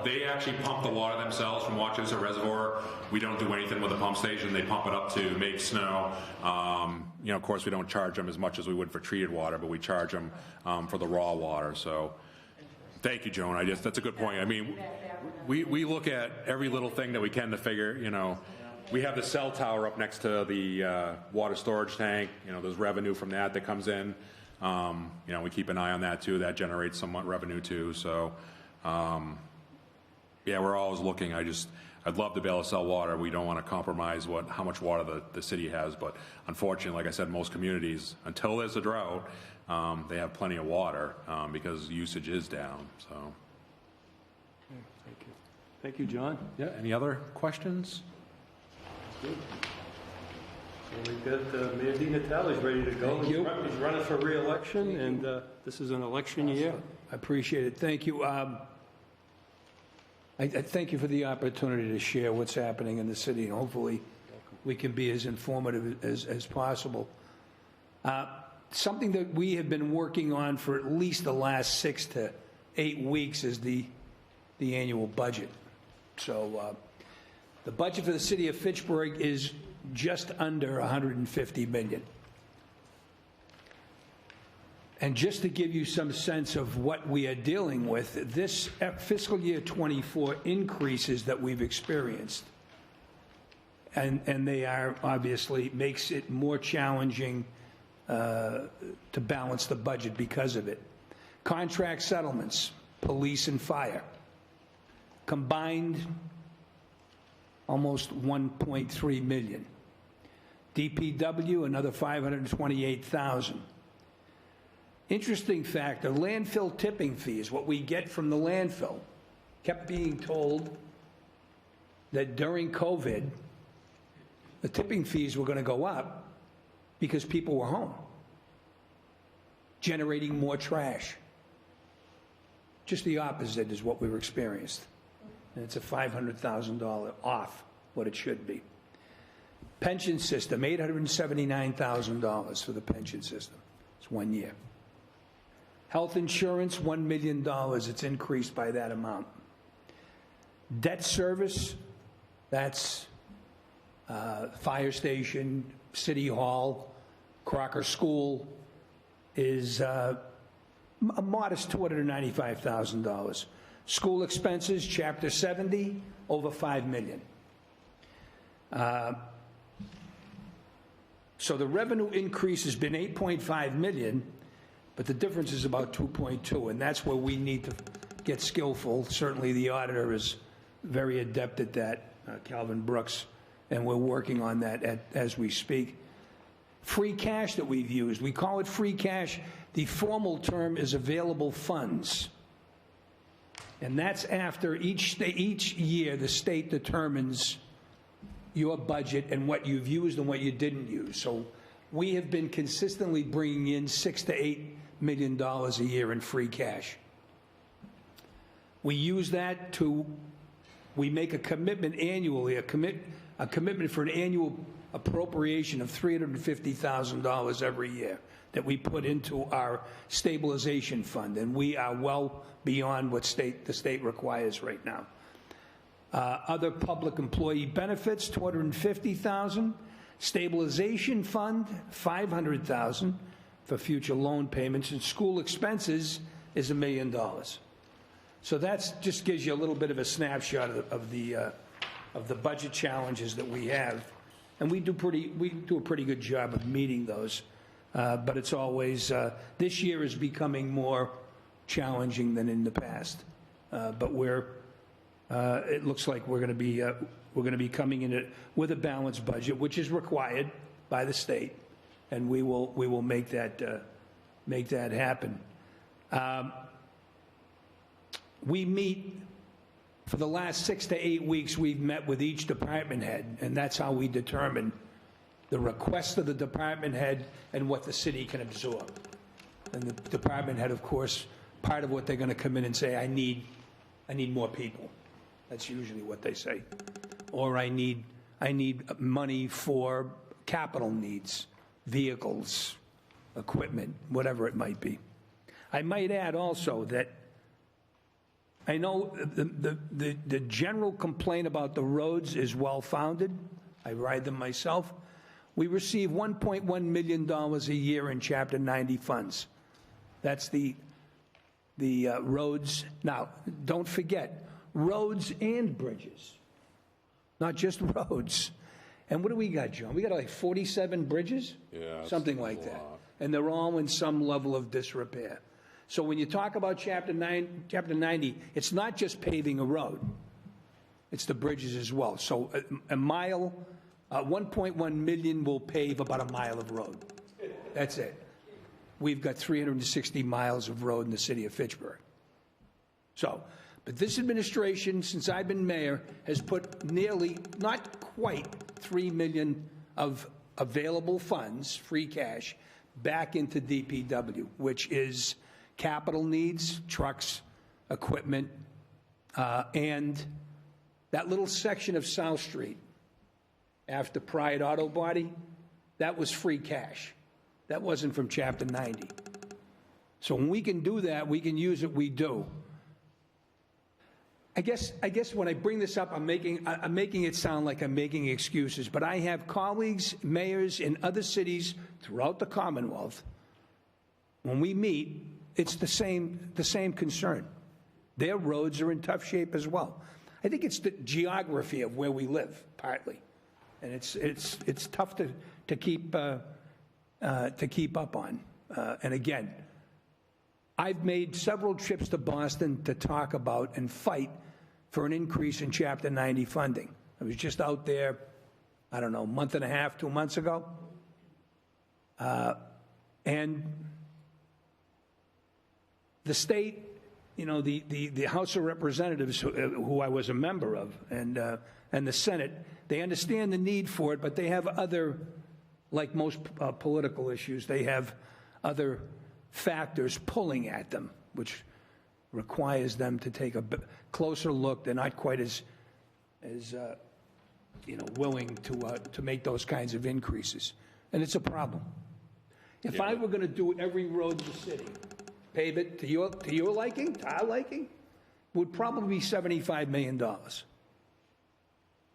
They actually pump the water themselves from Wachusett Reservoir. We don't do anything with the pump station. They pump it up to make snow. Of course, we don't charge them as much as we would for treated water, but we charge them for the raw water. So thank you, Joan. That's a good point. I mean, we look at every little thing that we can to figure, we have the cell tower up next to the water storage tank. There's revenue from that comes in. We keep an eye on that too. That generates somewhat revenue too. So, we're always looking. I'd love to be able to sell water. We don't want to compromise how much water the city has. But unfortunately, like I said, most communities, until there's a drought, they have plenty of water because usage is down. So, Thank you. Thank you, John. yeah. Any other questions? Good. So we've got Mayor Di Natale's ready to go. Thank you. He's running for re-election, and this is an election year. I appreciate it, thank you. I thank you for the opportunity to share what's happening in the city, and hopefully we can be as informative as possible. Something that we have been working on for at least the last 6 to 8 weeks is the annual budget. So the budget for the city of Fitchburg is just under $150 million. And just to give you some sense of what we are dealing with, this fiscal year 24 increases that we've experienced, and they are obviously makes it more challenging to balance the budget because of it. Contract settlements, police and fire, combined almost $1.3 million. DPW, another $528,000. Interesting fact, the landfill tipping fees, what we get from the landfill, kept being told that during COVID, the tipping fees were going to go up because people were home, generating more trash. Just the opposite is what we've experienced. And it's a $500,000 off what it should be. Pension system, $879,000 for the pension system. It's 1 year. Health insurance, $1 million. It's increased by that amount. Debt service, that's fire station, city hall, Crocker School, is a modest $295,000. School expenses, Chapter 70, over $5 million. So the revenue increase has been $8.5 million, but the difference is about 2.2, and that's where we need to get skillful. Certainly the auditor is very adept at that, Calvin Brooks, and we're working on that as we speak. Free cash that we've used, we call it free cash. The formal term is available funds. And that's after each year the state determines your budget and what you've used and what you didn't use. So we have been consistently bringing in $6 to $8 million a year in free cash. We use that we make a commitment annually, a commitment for an annual appropriation of $350,000 every year that we put into our stabilization fund, and we are well beyond what the state requires right now. Other public employee benefits, $250,000. Stabilization fund, $500,000 for future loan payments, and school expenses is $1 million. So that just gives you a little bit of a snapshot of the budget challenges that we have, and we do a pretty good job of meeting those. But it's always this year is becoming more challenging than in the past. But we're It looks like we're going to be coming in with a balanced budget, which is required by the state, and we will make that happen. We meet, for the last 6 to 8 weeks, we've met with each department head, and that's how we determine the request of the department head and what the city can absorb. And the department head, of course, part of what they're going to come in and say, I need more people. That's usually what they say. Or I need money for capital needs, vehicles, equipment, whatever it might be. I might add also that I know the general complaint about the roads is well-founded. I ride them myself. We receive $1.1 million a year in Chapter 90 funds. That's the roads. Now, don't forget, roads and bridges, not just roads. And what do we got, John? We got like 47 bridges? Yeah. Something like that. And they're all in some level of disrepair. So when you talk about Chapter 90, it's not just paving a road. It's the bridges as well. So a mile, 1.1 million will pave about a mile of road. That's it. We've got 360 miles of road in the city of Fitchburg. So, but this administration, since I've been mayor, has put nearly, not quite, 3 million of available funds, free cash, back into DPW, which is capital needs, trucks, equipment, and that little section of South Street after Pride Auto Body, that was free cash. That wasn't from Chapter 90. So when we can do that, we can use it, we do. I guess when I bring this up, I'm making it sound like I'm making excuses, but I have colleagues, mayors in other cities throughout the Commonwealth. When we meet, it's the same concern. Their roads are in tough shape as well. I think it's the geography of where we live, partly, and it's tough to keep up on. And again, I've made several trips to Boston to talk about and fight for an increase in Chapter 90 funding. I was just out there, I don't know, a month and a half, 2 months ago. And the state, you know, the House of Representatives, who I was a member of, and the Senate, they understand the need for it, but they have other, like most political issues, they have other factors pulling at them, which requires them to take a closer look. They're not quite as willing to make those kinds of increases, and it's a problem. If I were going to do every road in the city, pave it to your liking, to our liking, would probably be $75 million.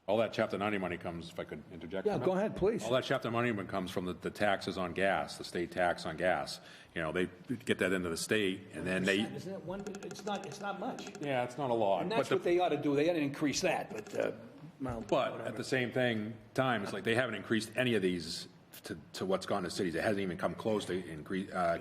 All that Chapter 90 money comes, if I could interject. Yeah, go ahead, please. All that Chapter 90 money comes from the taxes on gas, the state tax on gas. You know, they get that into the state, and then they. Isn't it one? It's not much. Yeah, it's not a lot. And that's what they ought to do. They ought to increase that, but. But at the same time, it's like they haven't increased any of these to what's gone to cities. It hasn't even come close to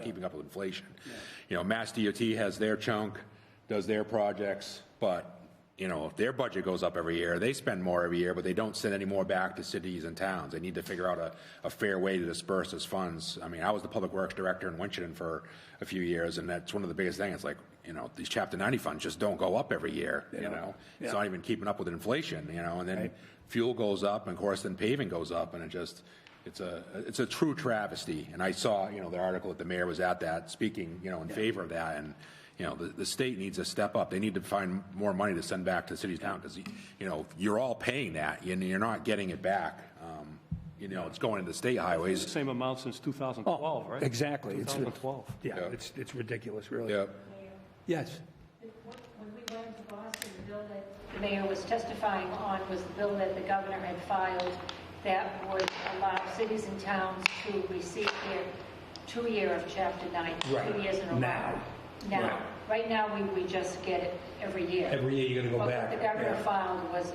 keeping up with inflation. Yeah. You know, Mass DOT has their chunk, does their projects, but you know, if their budget goes up every year, they spend more every year, but they don't send any more back to cities and towns. They need to figure out a fair way to disperse those funds. I mean, I was the public works director in Winchendon for a few years, and that's one of the biggest things. It's like, you know, these Chapter 90 funds just don't go up every year, you know. Yeah. It's not even keeping up with inflation, you know, and then fuel goes up, and of course then paving goes up, and it's a true travesty. And I saw, you know, the article that the mayor was at that speaking, you know, in favor of that, and you know, the state needs to step up. They need to find more money to send back to cities and towns because, you know, you're all paying that and you're not getting it back. You know, it's going into state highways. It's the same amount since 2012, right? Exactly. 2012. It's ridiculous, really. Yeah. Yes. When we went to Boston, the bill that the mayor was testifying on was the bill that the governor had filed that would allow cities and towns to receive their 2 year of Chapter 90, right. 2 years in a row. Now, right now, we just get it every year. Every year you're going to go back. What the governor filed it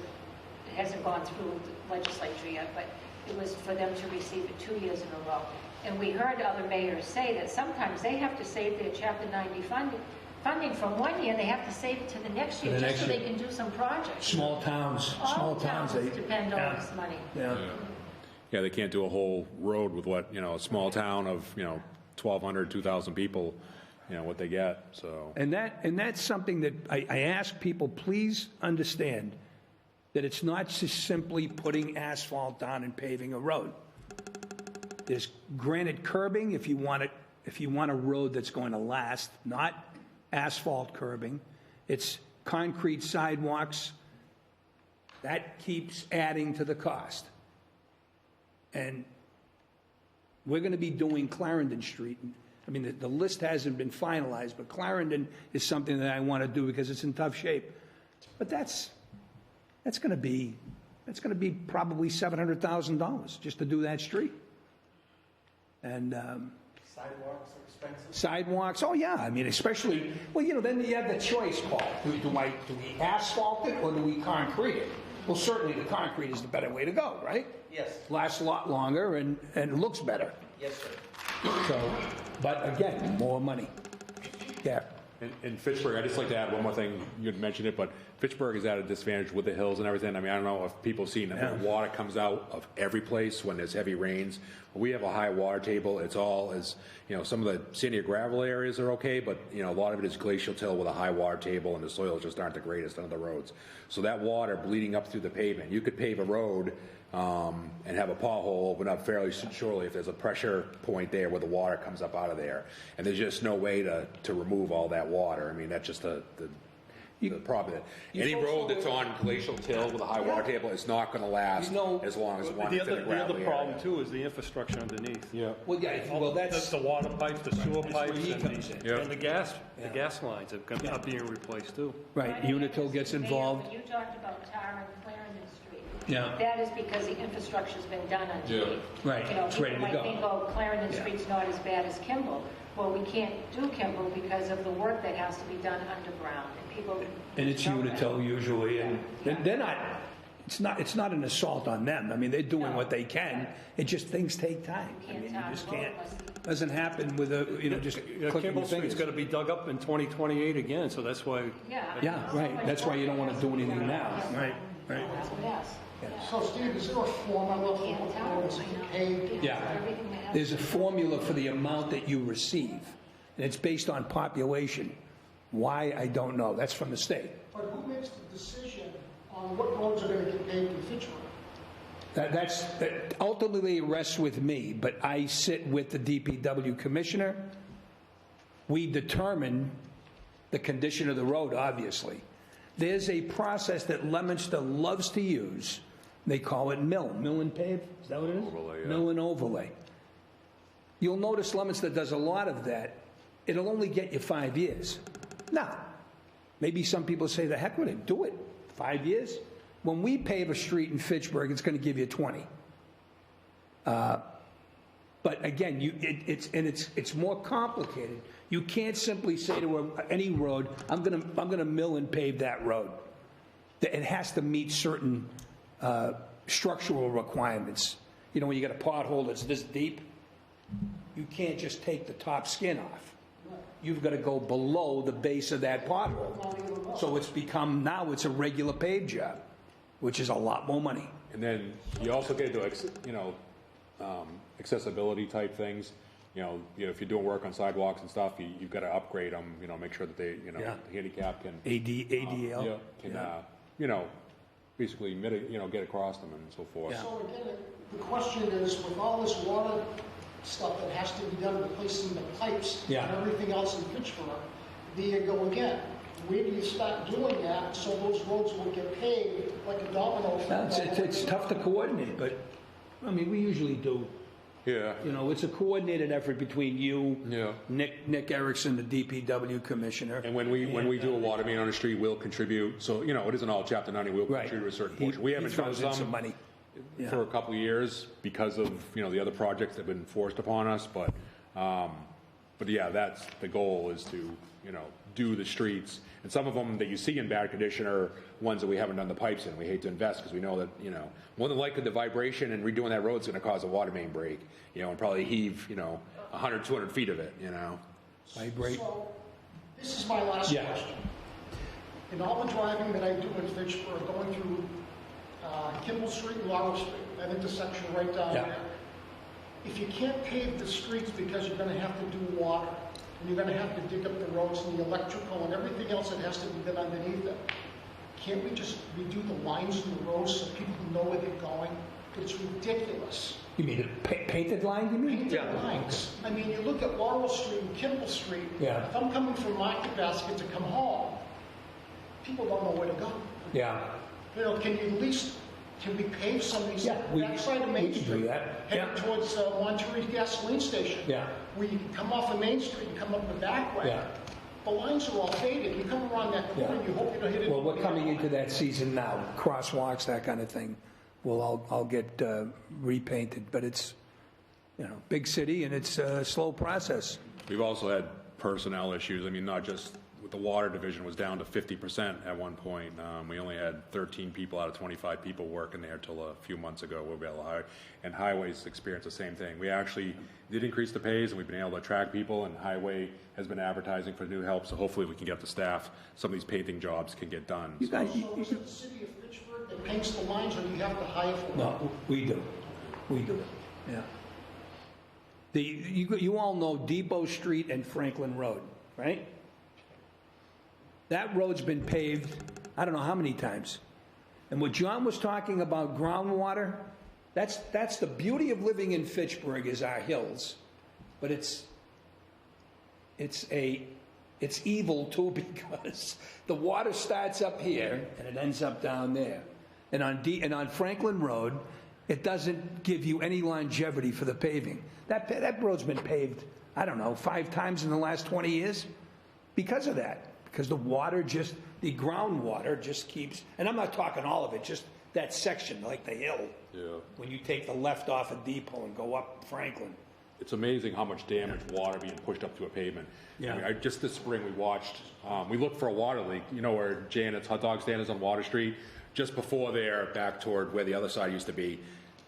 hasn't gone through the legislature yet, but it was for them to receive it 2 years in a row. And we heard other mayors say that sometimes they have to save their Chapter 90 funding funding from one year, they have to save it to the next year, the just next so they year. can do some projects. Small towns, All towns they depend on this money. Yeah. Yeah, they can't do a whole road with what, a small town of, 1,200, 2,000 people, what they get, so. And that's something that I ask people, please understand that it's not just simply putting asphalt down and paving a road. There's granite curbing if you want a road that's going to last, not asphalt curbing. It's concrete sidewalks. That keeps adding to the cost. And we're going to be doing Clarendon Street. I mean, the list hasn't been finalized, but Clarendon is something that I want to do because it's in tough shape. But that's going to be probably $700,000 just to do that street. And Sidewalks are expensive. sidewalks, oh yeah, I mean, especially, well, then you have the choice, Paul. Do we asphalt it or do we concrete it? Well, certainly the concrete is the better way to go, right? Yes. Lasts a lot longer and looks better. Yes, sir. So, but again, more money. Yeah. In Fitchburg, I'd just like to add one more thing. You'd mentioned it, but Fitchburg is at a disadvantage with the hills and everything. I mean, I don't know if people have seen it, but water comes out of every place when there's heavy rains. We have a high water table. It's all as, some of the sandy gravel areas are okay, but, a lot of it is glacial till with a high water table, and the soils just aren't the greatest on the roads. So that water bleeding up through the pavement, you could pave a road and have a pothole open up fairly surely if there's a pressure point there where the water comes up out of there. And there's just no way to remove all that water. I mean, that's just the problem. Any road that's on glacial till with a high water table is not going to last as long as one The that's in a other gravelly problem area. too is the infrastructure underneath. Yeah. Well, yeah, well, that's The water pipes, the sewer That's pipes, where he comes in. Yeah. and the gas lines are being replaced too. right. Unitil gets involved. When you talked about Tara and Clarendon Street, Yeah. that is because the infrastructure's been done underneath. Right, it's ready to People go. might think, oh, Clarendon Yeah. Street's not as bad as Kimball. Well, we can't do Kimball because of the work that has to be done underground, and people. And it's know that. Unitil usually, and they're not. It's not an assault on them. I mean, they're doing what they can. It just things take time. I mean, you just can't. Doesn't happen with a just Yeah, clicking Kimball your Street's fingers. going to be dug up in 2028 again, so that's why. Yeah. Yeah, right. That's why you don't want to do anything now. Right. Right. It's a mess. So Steve, is there a formula for what roads get paved? Yeah. Everything that has. There's a formula for the amount that you receive, and it's based on population. Why, I don't know. That's from the state. But who makes the decision on what roads are going to get paved in Fitchburg? That ultimately rests with me, but I sit with the DPW commissioner. We determine the condition of the road, obviously. There's a process that Leominster loves to use. They call it mill and pave. Is that what it is? Overlay, yeah. Mill and overlay. You'll notice Leominster does a lot of that. It'll only get you 5 years. Now, maybe some people say, the heck with it, do it. 5 years? When we pave a street in Fitchburg, it's going to give you 20. But again, it's more complicated. You can't simply say to any road, I'm going to mill and pave that road. It has to meet certain structural requirements. When you got a pothole that's this deep, you can't just take the top skin off. You've got to go below the base of that pothole. So now it's a regular paved job, which is a lot more money. And then you also get into, accessibility type things. If you're doing work on sidewalks and stuff, you've got to upgrade them, make sure that they, Yeah. the handicap can. ADL. Can, basically, get across them and so forth. Yeah. So again, the question is, with all this water stuff that has to be done, replacing the pipes Yeah. and everything else in Fitchburg, there you go again. Where do you start doing that so those roads will get paved like a domino effect? It's tough to coordinate, but, I mean, we usually do. Yeah. It's a coordinated effort between you, Yeah. Nick Erickson, the DPW commissioner. And when we do a water main on the street, we'll contribute. So, it isn't all Chapter 90. We'll Right. contribute a certain He- portion. We he haven't done throws in some money. Yeah. for a couple of years because of, the other projects that have been forced upon us. But yeah, that's the goal is to, do the streets. And some of them that you see in bad condition are ones that we haven't done the pipes in. We hate to invest because we know that, more than likely the vibration and redoing that road is going to cause a water main break, and probably heave, 100, 200 feet of it, Vibrate. So This is my last Yeah. question. In all the driving that I do in Fitchburg, going through Kimball Street and Laurel Street, that intersection right down Yeah. there, if you can't pave the streets because you're gonna have to do water, and you're gonna have to dig up the roads and the electrical and everything else that has to be done underneath it, can't we just redo the lines in the roads so people know where they're going? It's ridiculous. You mean a painted line, you mean? Painted lines. I mean, you look at Laurel Street and Kimball Street. Yeah. If I'm coming from Market Basket to come home, people don't know where to go. Yeah. You know, can you at least, can we pave some of these, Yeah, we- backside of we Main can do Street? that. Heading Yeah. towards Monterey gasoline station. Yeah. Where you can come off of Main Street and come up the back way. Yeah. The lines are all faded. You come around that corner, Yeah. you hope you don't hit it. Well, we're coming into that season now, crosswalks, that kind of thing. Well, I'll get repainted, but it's, you know, big city and it's a slow process. We've also had personnel issues. I mean, not just with the water division was down to 50% at one point. We only had 13 people out of 25 people working there till a few months ago. And highways experienced the same thing. We actually did increase the pays, and we've been able to attract people, and highway has been advertising for new help, so hopefully we can get the staff, some of these painting jobs can get done. You guys, So is it the city of Fitchburg that paints the lines, or do you have to hire for it? no, we do. We do, yeah. You all know Depot Street and Franklin Road, right? That road's been paved, I don't know how many times. And what John was talking about groundwater, that's the beauty of living in Fitchburg is our hills. But it's evil too because the water starts up here and it ends up down there. And on Franklin Road, it doesn't give you any longevity for the paving. That road's been paved, I don't know, 5 times in the last 20 years because of that. Because the groundwater just keeps, and I'm not talking all of it, just that section, like the hill. Yeah. When you take the left off of Depot and go up Franklin. It's amazing how much damage water being pushed up to a pavement. Yeah. I mean, just this spring we watched, we looked for a water leak, you know where Janet's hot dog stand is on Water Street? Just before there, back toward where the other side used to be,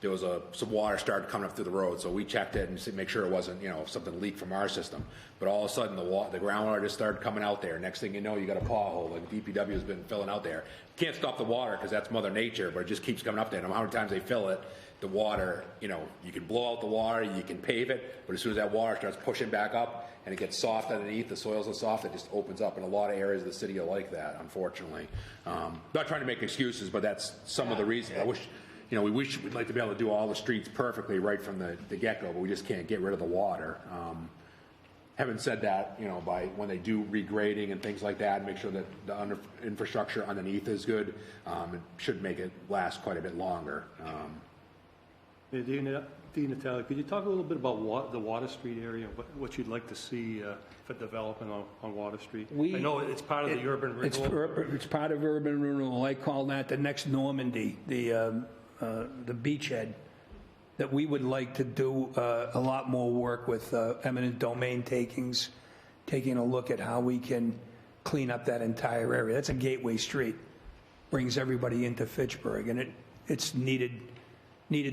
there was some water started coming up through the road, so we checked it and make sure it wasn't, you know, something leaked from our system. But all of a sudden, the groundwater just started coming out there. Next thing you know, you got a pothole, like DPW has been filling out there. Can't stop the water because that's Mother Nature, but it just keeps coming up there. No matter how many times they fill it, the water, you know, you can blow out the water, you can pave it, but as soon as that water starts pushing back up and it gets soft underneath, the soils are soft, it just opens up. And a lot of areas of the city are like that, unfortunately. Not trying to make excuses, but that's some of the reasons. I wish, you know, we'd like to be able to do all the streets perfectly right from the get-go, but we just can't get rid of the water. Having said that, you know, by when they do regrading and things like that, make sure that the infrastructure underneath is good, it should make it last quite a bit longer. Dean Natalia, could you talk a little bit about the Water Street area, what you'd like to see for development on Water Street? I know it's part of the urban renewal. It's part of urban renewal. I call that the next Normandy, the beachhead, that we would like to do a lot more work with eminent domain takings, taking a look at how we can clean up that entire area. That's a gateway street, brings everybody into Fitchburg, and it's needed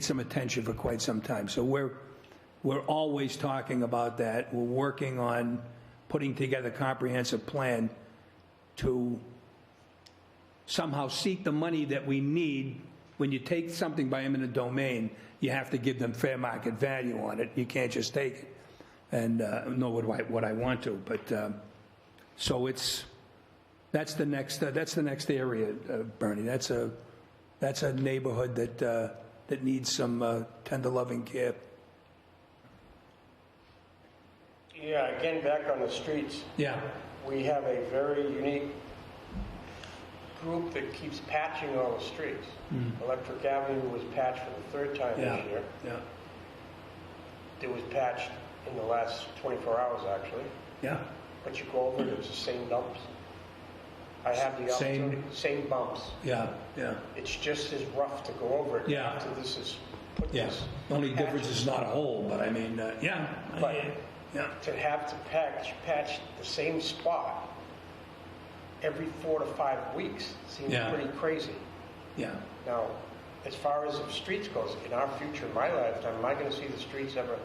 some attention for quite some time. So we're always talking about that. We're working on putting together a comprehensive plan to somehow seek the money that we need. When you take something by eminent domain, you have to give them fair market value on it. You can't just take it and know what I want to. But so that's the next area, Bernie. That's a neighborhood that needs some tender loving care. Yeah, again, back on the streets, Yeah. we have a very unique group that keeps patching all the streets. Electric Avenue was patched for the 3rd time Yeah. this year. Yeah. It was patched in the last 24 hours, actually. Yeah. But you go over it, it's the same dumps. I have the Same- opportunity, same bumps. Yeah. Yeah. It's just as rough to go over it Yeah. after this is put Yeah. this. The only difference patch. is not a hole, but I mean, yeah. But Yeah. to have to patch the same spot every 4 to 5 weeks seems Yeah. pretty crazy. Yeah. Now, as far as the streets goes, in our future, in my lifetime, am I going to see the streets ever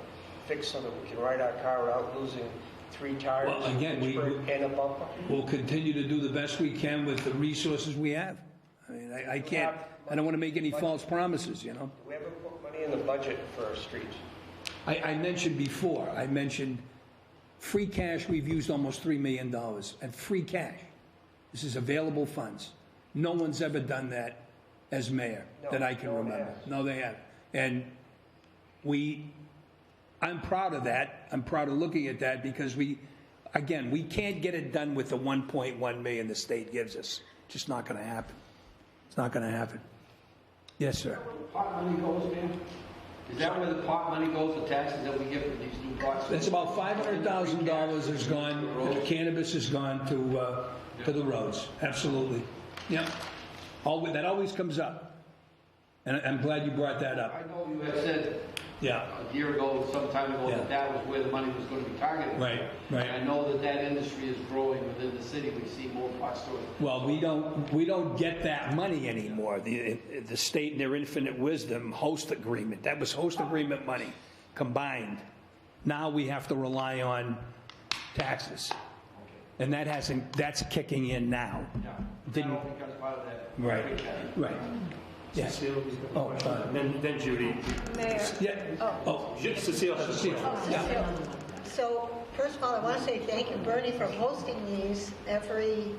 fixed so that we can ride our car without losing 3 tires, Well, again, and a bumper? we'll continue to do the best we can with the resources we have. I mean, I can't, I don't want to make any false promises, you know? Do we ever put money in the budget for streets? I mentioned before, I mentioned free cash, we've used almost $3 million, and free cash. This is available funds. No one's ever done that as mayor, that I can no one remember. has. No, they haven't. And I'm proud of that. I'm proud of looking at that because we can't get it done with the 1.1 million the state gives us. Just not going to happen. It's not going to happen. Yes, sir. Pot money goes, man? Is that where the pot money goes, the taxes that we get for these new pots? That's about $500,000 has gone, the cannabis has gone to the roads. Absolutely. Yeah. That always comes up. And I'm glad you brought that I up. know you had said Yeah. a year ago, some time ago, Yeah. that was where the money was going to be targeted. Right, right. And I know that industry is growing within the city. We see more pot stores. Well, we don't get that money anymore. The state in their infinite wisdom, host agreement, that was host agreement money combined. Now we have to rely on taxes. And that's kicking in now. Didn't, That becomes part of that. right, right. Yes. Cecile, Oh, then Judy. Mayor. yeah. Oh, Cecile has a Cecile. Oh, so, first of all, I want to say thank you, Bernie, for hosting these every,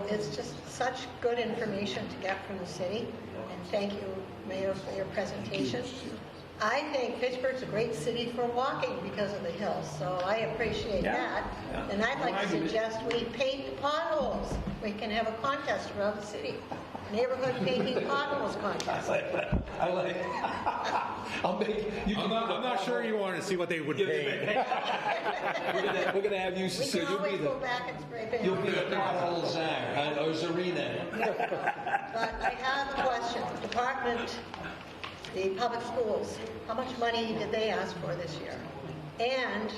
it's just such good information to get from the city. And thank you, Mayor, for your presentation. I think Fitchburg's a great city for walking because of the hills, so I appreciate that. Yeah. And I'd like to suggest we paint the potholes. We can have a contest around the city. Neighborhood painting potholes contest. I like it. I'll make, you I'm can. not sure you want to see what they would pay. We're gonna have you, We Cecile, can you'll be always go back and spray paint. you'll be the pothole czar, or Zarina. But I have a question. Department, the public schools, how much money did they ask for this year? And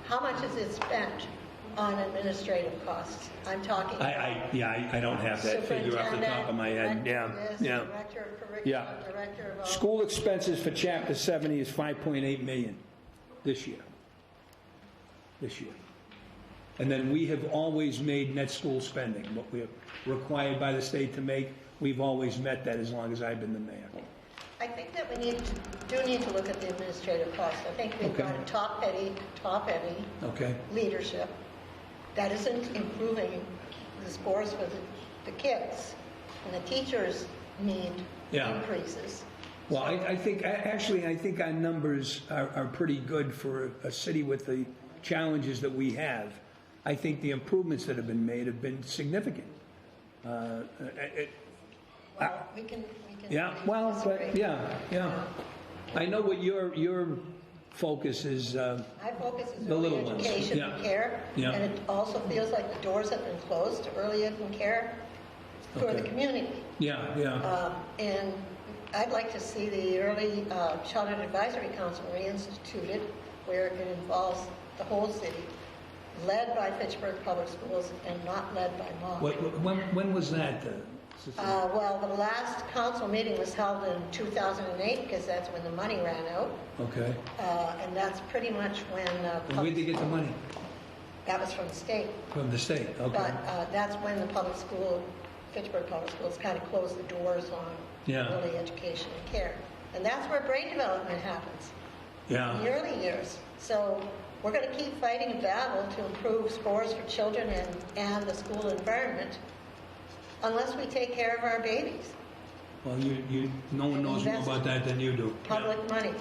how much is it spent on administrative costs? I'm talking. I don't have that figure off the top of my head. Yeah, Superintendent, yeah. Director of curriculum, Yeah. Director of all. School expenses for Chapter 70 is 5.8 million this year. This year. And then we have always made net school spending, what we're required by the state to make. We've always met that as long as I've been the mayor. I think that we do need to look at the administrative costs. I think we've Okay. got a top-heavy Okay? leadership that isn't improving the scores for the kids. And the teachers need Yeah. increases. Well, I think our numbers are pretty good for a city with the challenges that we have. I think the improvements that have been made have been significant. Well, we can Yeah, well, disagree. but, yeah. I know what your focus is, My focus is The little early ones, education yeah. and care. Yeah. And it also feels like the doors have been closed to early ed and care for the Okay. community. yeah. And I'd like to see the early childhood advisory council reinstituted where it involves the whole city, led by Fitchburg Public Schools and not led by Monmouth. When was that? Cecile? Well, the last council meeting was held in 2008 because that's when the money ran out. Okay. And that's pretty much when, Where'd they get the money? that was from the state. From the state, okay. But that's when the public school, Fitchburg Public Schools, kind of closed the doors on Yeah. early education and care. And that's where brain development happens, in the Yeah, early years. So we're going to keep fighting a battle to improve scores for children and the school environment unless we take care of our babies, well, no one knows more about that than you do. public monies.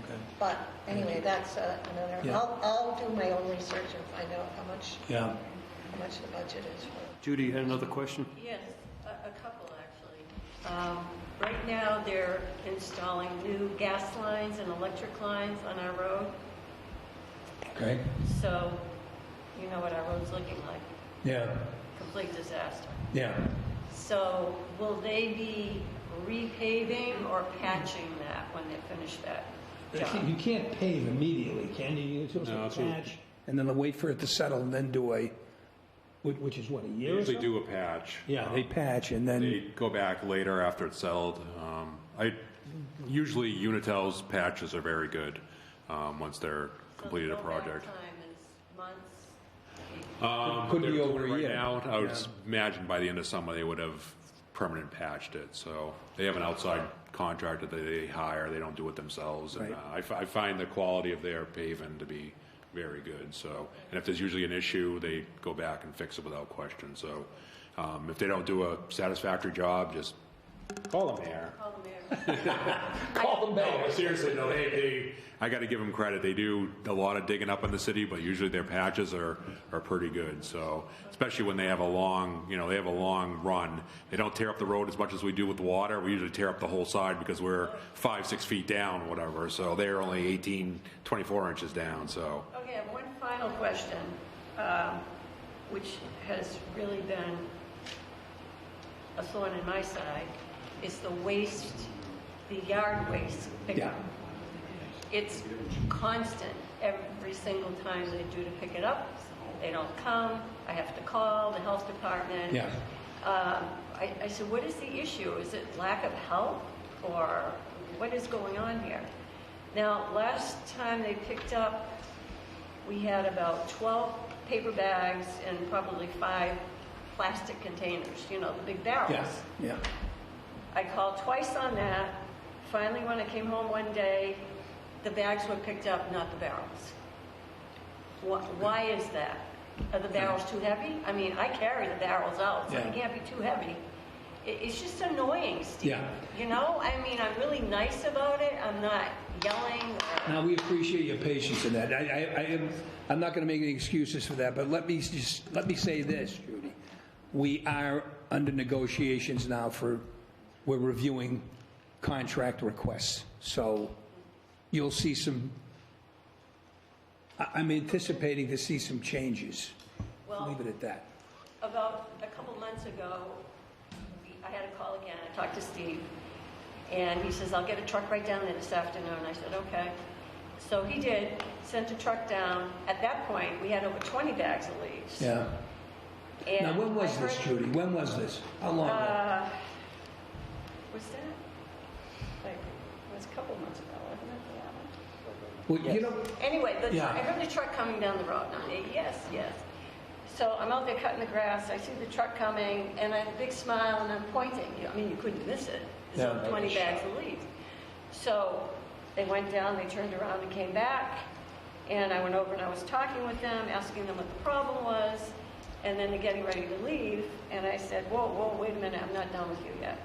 Okay, But anyway, that's another, Yeah. I'll do my own research and find out how much yeah. the budget is for. Judy, you had another question? Yes, a couple actually. Right now, they're installing new gas lines and electric lines on our road, Okay, so you know what our road's looking like, yeah, complete disaster. yeah. So will they be repaving or patching that when they finish that job? You can't pave immediately, can you? You're supposed No, to it's a- patch, and then wait for it to settle, and then do which is what, a They year or so? usually do a patch. Yeah, they patch, and then, They go back later after it's settled. Usually Unitel's patches are very good once they're completed a So project. no downtime is months? Could be They're over doing a it year. right now. I would Yeah. imagine by the end of summer, they would have permanent patched it. So they have an outside contractor that they hire. They don't do it themselves. And Right. I find the quality of their paving to be very good. So, and if there's usually an issue, they go back and fix it without question. So if they don't do a satisfactory job, just call them here. Call the mayor. Call them No, back. but seriously, no, I got to give them credit. They do a lot of digging up in the city, but usually their patches are pretty good. So, especially when they have a long run. They don't tear up the road as much as we do with the water. We usually tear up the whole side because we're 5-6 feet down, whatever. So they're only 18, 24 inches down. So. Okay, I have one final question, which has really been a thorn in my side, is the waste, the yard waste pickup. Yeah. It's constant every single time they do to pick it up. They don't come. I have to call the health department. Yeah. I said, what is the issue? Is it lack of help or what is going on here? Now, last time they picked up, we had about 12 paper bags and probably 5 plastic containers, you know, the big barrels. Yeah, yeah. I called twice on that. Finally, when I came home one day, the bags were picked up, not the barrels. Why is that? Are the barrels too heavy? I mean, I carry the barrels out, so Yeah. they can't be too heavy. It's just annoying, Steve. Yeah. You know, I mean, I'm really nice about it. I'm not yelling. Now, we appreciate your patience in that. I'm not going to make any excuses for that, but let me say this, Judy. We are under negotiations now we're reviewing contract requests. So you'll see I'm anticipating to see some changes. Well, Leave it at that. About a couple months ago, I had a call again. I talked to Steve, and he says, I'll get a truck right down there this afternoon. I said, okay. So he did, sent a truck down. At that point, we had over 20 bags of leaves. Yeah. And Now, when was I this, heard- Judy? When was this? How long ago? Was that? Like, it was a couple months ago, wasn't it? Well, you know, Anyway, Yeah. I heard the truck coming down the road. And I'm like, yes, yes. So I'm out there cutting the grass. I see the truck coming, and I have a big smile, and I'm pointing. I mean, you couldn't miss it. There's Yeah. only 20 bags of leaves. So they went down, they turned around and came back, and I went over and I was talking with them, asking them what the problem was, and then they're getting ready to leave, and I said, whoa, wait a minute, I'm not done with you yet.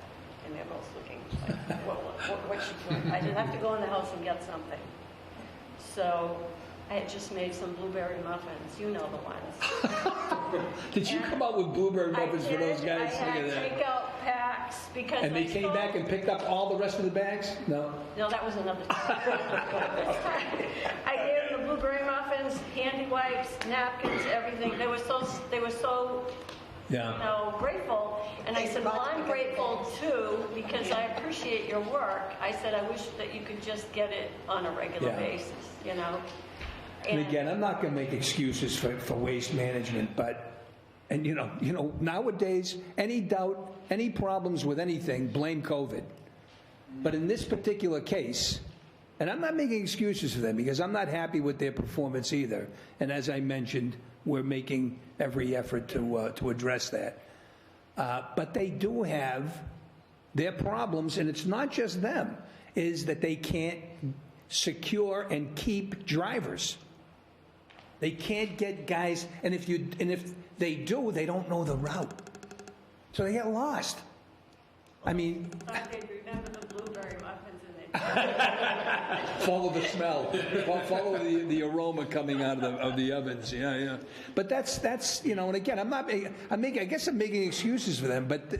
And they're both looking like, what's she doing? I didn't have to go in the house and get something. So I had just made some blueberry muffins, you know the ones. did you come up with blueberry muffins for those guys? I Look had at that. takeout packs because And they came back and picked up all the rest of the bags? No? No, that was another time. I gave them the blueberry muffins, handy wipes, napkins, everything. They were so Yeah. grateful. And I said, well, I'm grateful too because I appreciate your work. I said, I wish that you could just get it on a regular Yeah. basis, you know. And again, I'm not going to make excuses for waste management, and you know, nowadays, any doubt, any problems with anything, blame COVID. But in this particular case, and I'm not making excuses for them because I'm not happy with their performance either. And as I mentioned, we're making every effort to address that. But they do have their problems, and it's not just them, is that they can't secure and keep drivers. They can't get guys, and if they do, they don't know the route. So they get lost. I mean, I thought they'd remember the blueberry muffins and they'd follow the smell, follow the aroma coming out of the ovens. Yeah. But that's you know, and again, I guess I'm making excuses for them, but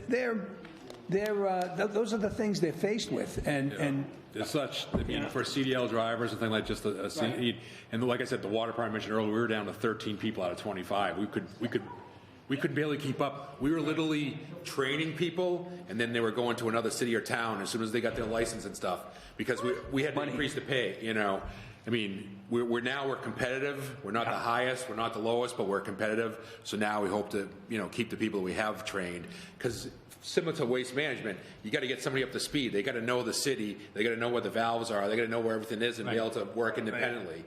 those are the things they're faced with, and As such, I mean, for CDL drivers and things like just and like I said, the water department mentioned earlier, we were down to 13 people out of 25. We could barely keep up. We were literally training people, and then they were going to another city or town as soon as they got their license and stuff, because we had to increase the pay. You know, I mean, we're competitive. We're not the highest, we're not the lowest, but we're competitive. So now we hope to keep the people we have trained, because similar to waste management, you got to get somebody up to speed. They got to know the city. They got to know where the valves are. They got to know where everything is and be able to work independently.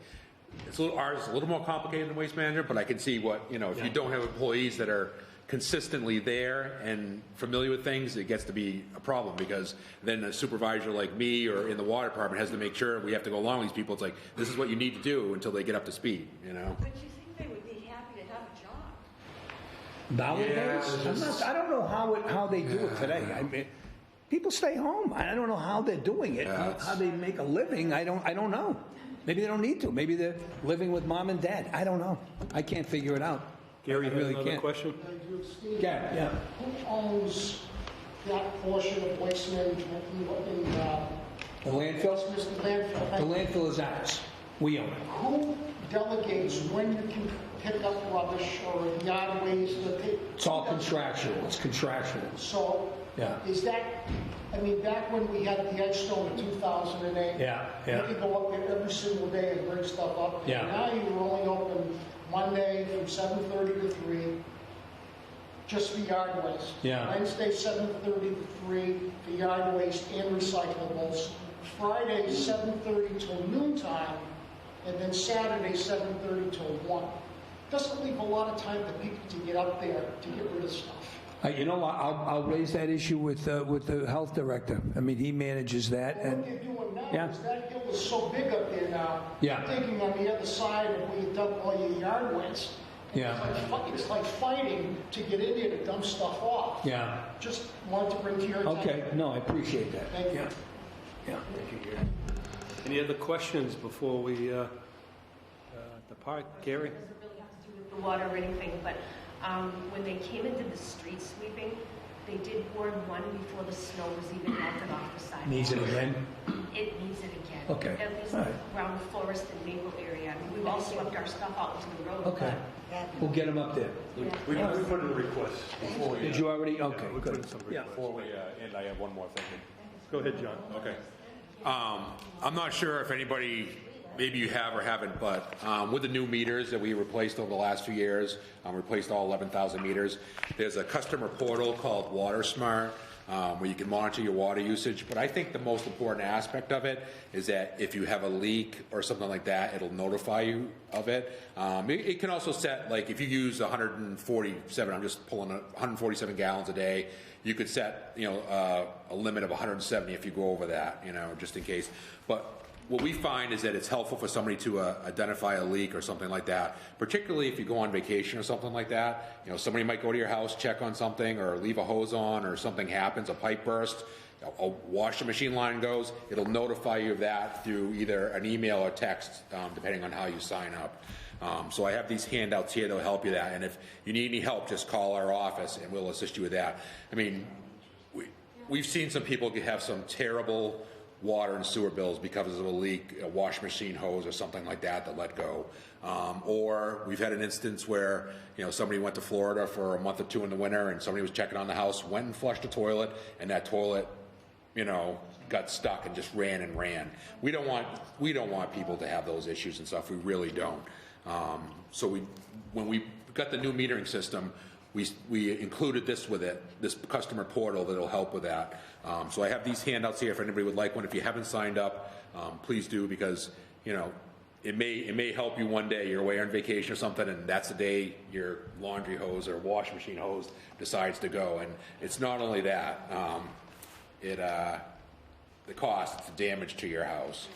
ours is a little more complicated than Waste Management, but I can see what, if you don't have employees that are consistently there and familiar with things, it gets to be a problem, because then a supervisor like me or in the water department has to make sure we have to go along with these people. It's like, this is what you need to do until they get up to speed, But you think they would be happy to have a job? Nowadays, I don't know how they do it today. I mean, people stay home. I don't know how they're doing it, how they make a living. I don't know. Maybe they don't need to. Maybe they're living with mom and dad. I don't know. I can't figure it out. Gary, I really another can't. question? Yeah. Who owns that portion of waste management in The landfill? Mr. Landfill? The landfill is ours. We own it. Who delegates when you can pick up rubbish or yard waste? It's all contractual. It's contractual. So, Yeah. is that, I mean, back when we had the ice storm in 2008, Yeah. you could go up there every single day and bring stuff up. Yeah. Now you're only open Monday from 7:30 to 3, just for yard waste. Yeah. Wednesday, 7:30 to 3 for yard waste and recyclables. Friday, 7:30 till noontime, and then Saturday, 7:30 till 1. Doesn't leave a lot of time for people to get up there to get rid of stuff. I'll raise that issue with the health director. I mean, he manages that. What And they're doing now Yeah. is that hill is so big up there now. Yeah. You're thinking on the other side of where you dump all your yard waste. And Yeah. It's like fighting to get in there to dump stuff off. Yeah. Just wanted to bring to your attention. Okay. No, I appreciate that. Thank you. Yeah. Any other questions before we depart? Gary? It doesn't really have to do with the water or anything, but when they came and did the street sweeping, they did Ward 1 before the snow was even melted off the sidewalk. Needs it again? It needs it again. Okay. At least All right. around the Forest and Maple area. I mean, we've all swept our stuff out into the road. Okay. We'll get him up there. We put in a request before we... Did you already? Okay. we put in some Yeah. requests. Before we end, I have one more thing. Go ahead, John. Okay. I'm not sure if anybody, maybe you have or haven't, but with the new meters that we replaced over the last few years, replaced all 11,000 meters, there's a customer portal called WaterSmart where you can monitor your water usage. But I think the most important aspect of it is that if you have a leak or something like that, it'll notify you of it. It can also set, like if you use 147, I'm just pulling 147 gallons a day, you could set, a limit of 170 if you go over that, just in case. But what we find is that it's helpful for somebody to identify a leak or something like that, particularly if you go on vacation or something like that. Somebody might go to your house, check on something, or leave a hose on, or something happens, a pipe burst, a washing machine line goes. It'll notify you of that through either an email or text, depending on how you sign up. So I have these handouts here that'll help you that, and if you need any help, just call our office and we'll assist you with that. I mean, we've seen some people have some terrible water and sewer bills because of a leak, a washing machine hose or something like that let go. Or we've had an instance where, somebody went to Florida for a month or two in the winter and somebody was checking on the house, went and flushed the toilet, and that toilet, got stuck and just ran and ran. We don't want people to have those issues and stuff. We really don't. So when we got the new metering system, we included this with it, this customer portal that'll help with that. So I have these handouts here if anybody would like one. If you haven't signed up, please do, because it may help you one day. You're away on vacation or something, and that's the day your laundry hose or washing machine hose decides to go. And it's not only that, the cost, it's the damage to your house,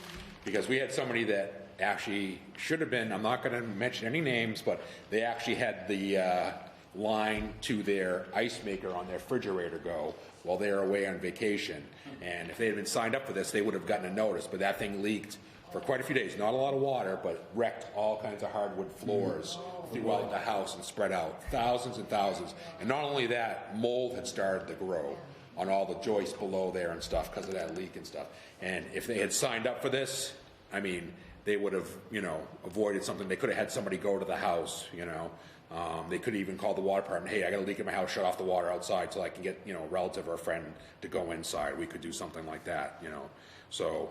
because we had somebody that actually should have been, I'm not going to mention any names, but they actually had the line to their ice maker on their refrigerator go while they were away on vacation. And if they had been signed up for this, they would have gotten a notice, but that thing leaked for quite a few days. Not a lot of water, but wrecked all kinds of hardwood floors throughout the house and spread out thousands and thousands. And not only that, mold had started to grow on all the joists below there and stuff because of that leak and stuff. And if they had signed up for this, I mean, they would have, avoided something. They could have had somebody go to the house, They could even call the water department, hey, I got a leak in my house, shut off the water outside so I can get, a relative or a friend to go inside. We could do something like that, So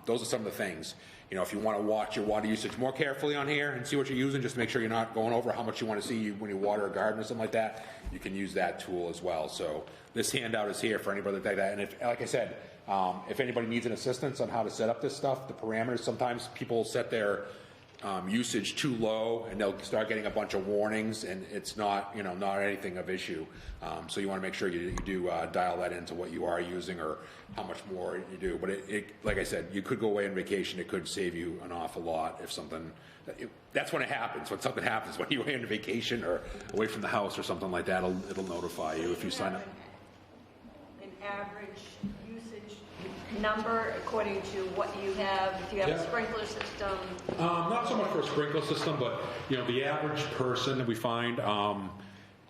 those are some of the things. If you want to watch your water usage more carefully on here and see what you're using, just to make sure you're not going over how much you want to see when you water a garden or something like that, you can use that tool as well. So this handout is here for anybody like that. And if, like I said, if anybody needs an assistance on how to set up this stuff, the parameters, sometimes people set their usage too low, and they'll start getting a bunch of warnings, and it's not, you know, not anything of issue. So you want to make sure you do dial that into what you are using or how much more you do. But like I said, you could go away on vacation. It could save you an awful lot if something. That's when it happens. When something happens, when you're away on vacation or away from the house or something like that, it'll notify you if you sign up. An average usage number according to what you have, if you have a sprinkler system? Not so much for a sprinkler system, but you know, the average person that we find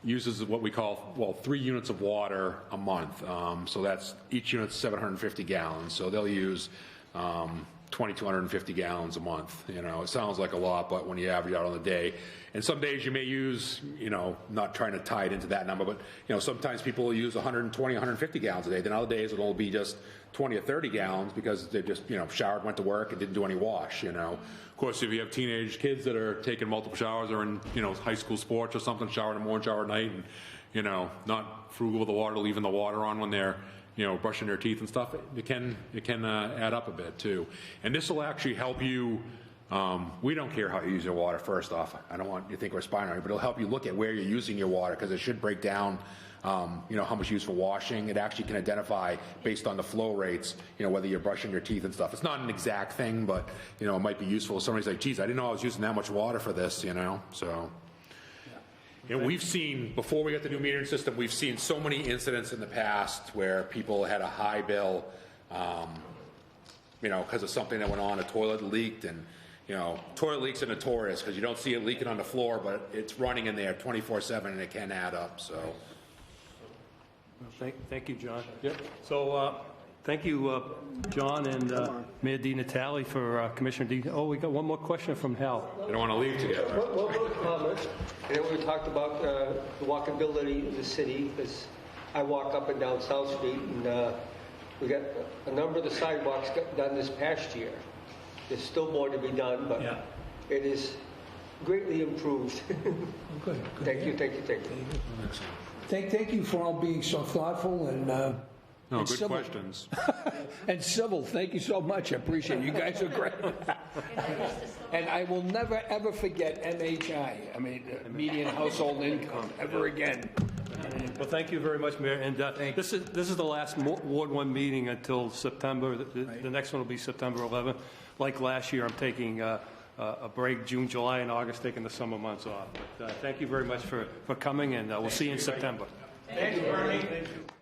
uses what we call 3 units of water a month. So that's each unit's 750 gallons. So they'll use 2,250 gallons a month. You know, it sounds like a lot, but when you average out on the day, and some days you may use, you know, not trying to tie it into that number, but you know, sometimes people will use 120, 150 gallons a day. Then other days it'll be just 20 or 30 gallons because they just, you know, showered, went to work, and didn't do any wash. You know, of course, if you have teenage kids that are taking multiple showers or in, you know, high school sports or something, shower in the morning, shower at night, and you know, not frugal with the water, leaving the water on when they're, you know, brushing their teeth and stuff, it can add up a bit too. And this will actually help you. We don't care how you use your water. First off, I don't want you to think we're spying on you, but it'll help you look at where you're using your water, because it should break down, you know, how much you use for washing. It actually can identify based on the flow rates, you know, whether you're brushing your teeth and stuff. It's not an exact thing, but you know, it might be useful. If somebody's like, geez, I didn't know I was using that much water for this, you know, so. And we've seen, before we got the new metering system, we've seen so many incidents in the past where people had a high bill, you know, because of something that went on, a toilet leaked, and, you know, toilet leaks are notorious because you don't see it leaking on the floor, but it's running in there 24/7 and it can add up, so. Thank you, John. Yep. So, thank you, John and Mayor DiNatale for Commissioner D. Oh, we got one more question from Hal. They don't want to leave together. One more comment. And then we talked about the walkability of the city, because I walk up and down South Street, and we got a number of the sidewalks got done this past year. There's still more to be done, but it is greatly improved. Good. Thank you. Thank you for all being so thoughtful and No, and good civil. questions. And civil. Thank you so much. I appreciate it. You guys are great. And I will never, ever forget MHI. I mean, median household income, ever again. Well, thank you very much, Mayor. And this is the last Ward 1 meeting until September. The next one will be September 11th. Like last year, I'm taking a break, June, July, and August, taking the summer months off. But thank you very much for coming, and we'll see you in September. Thank you, Bernie. Thank you.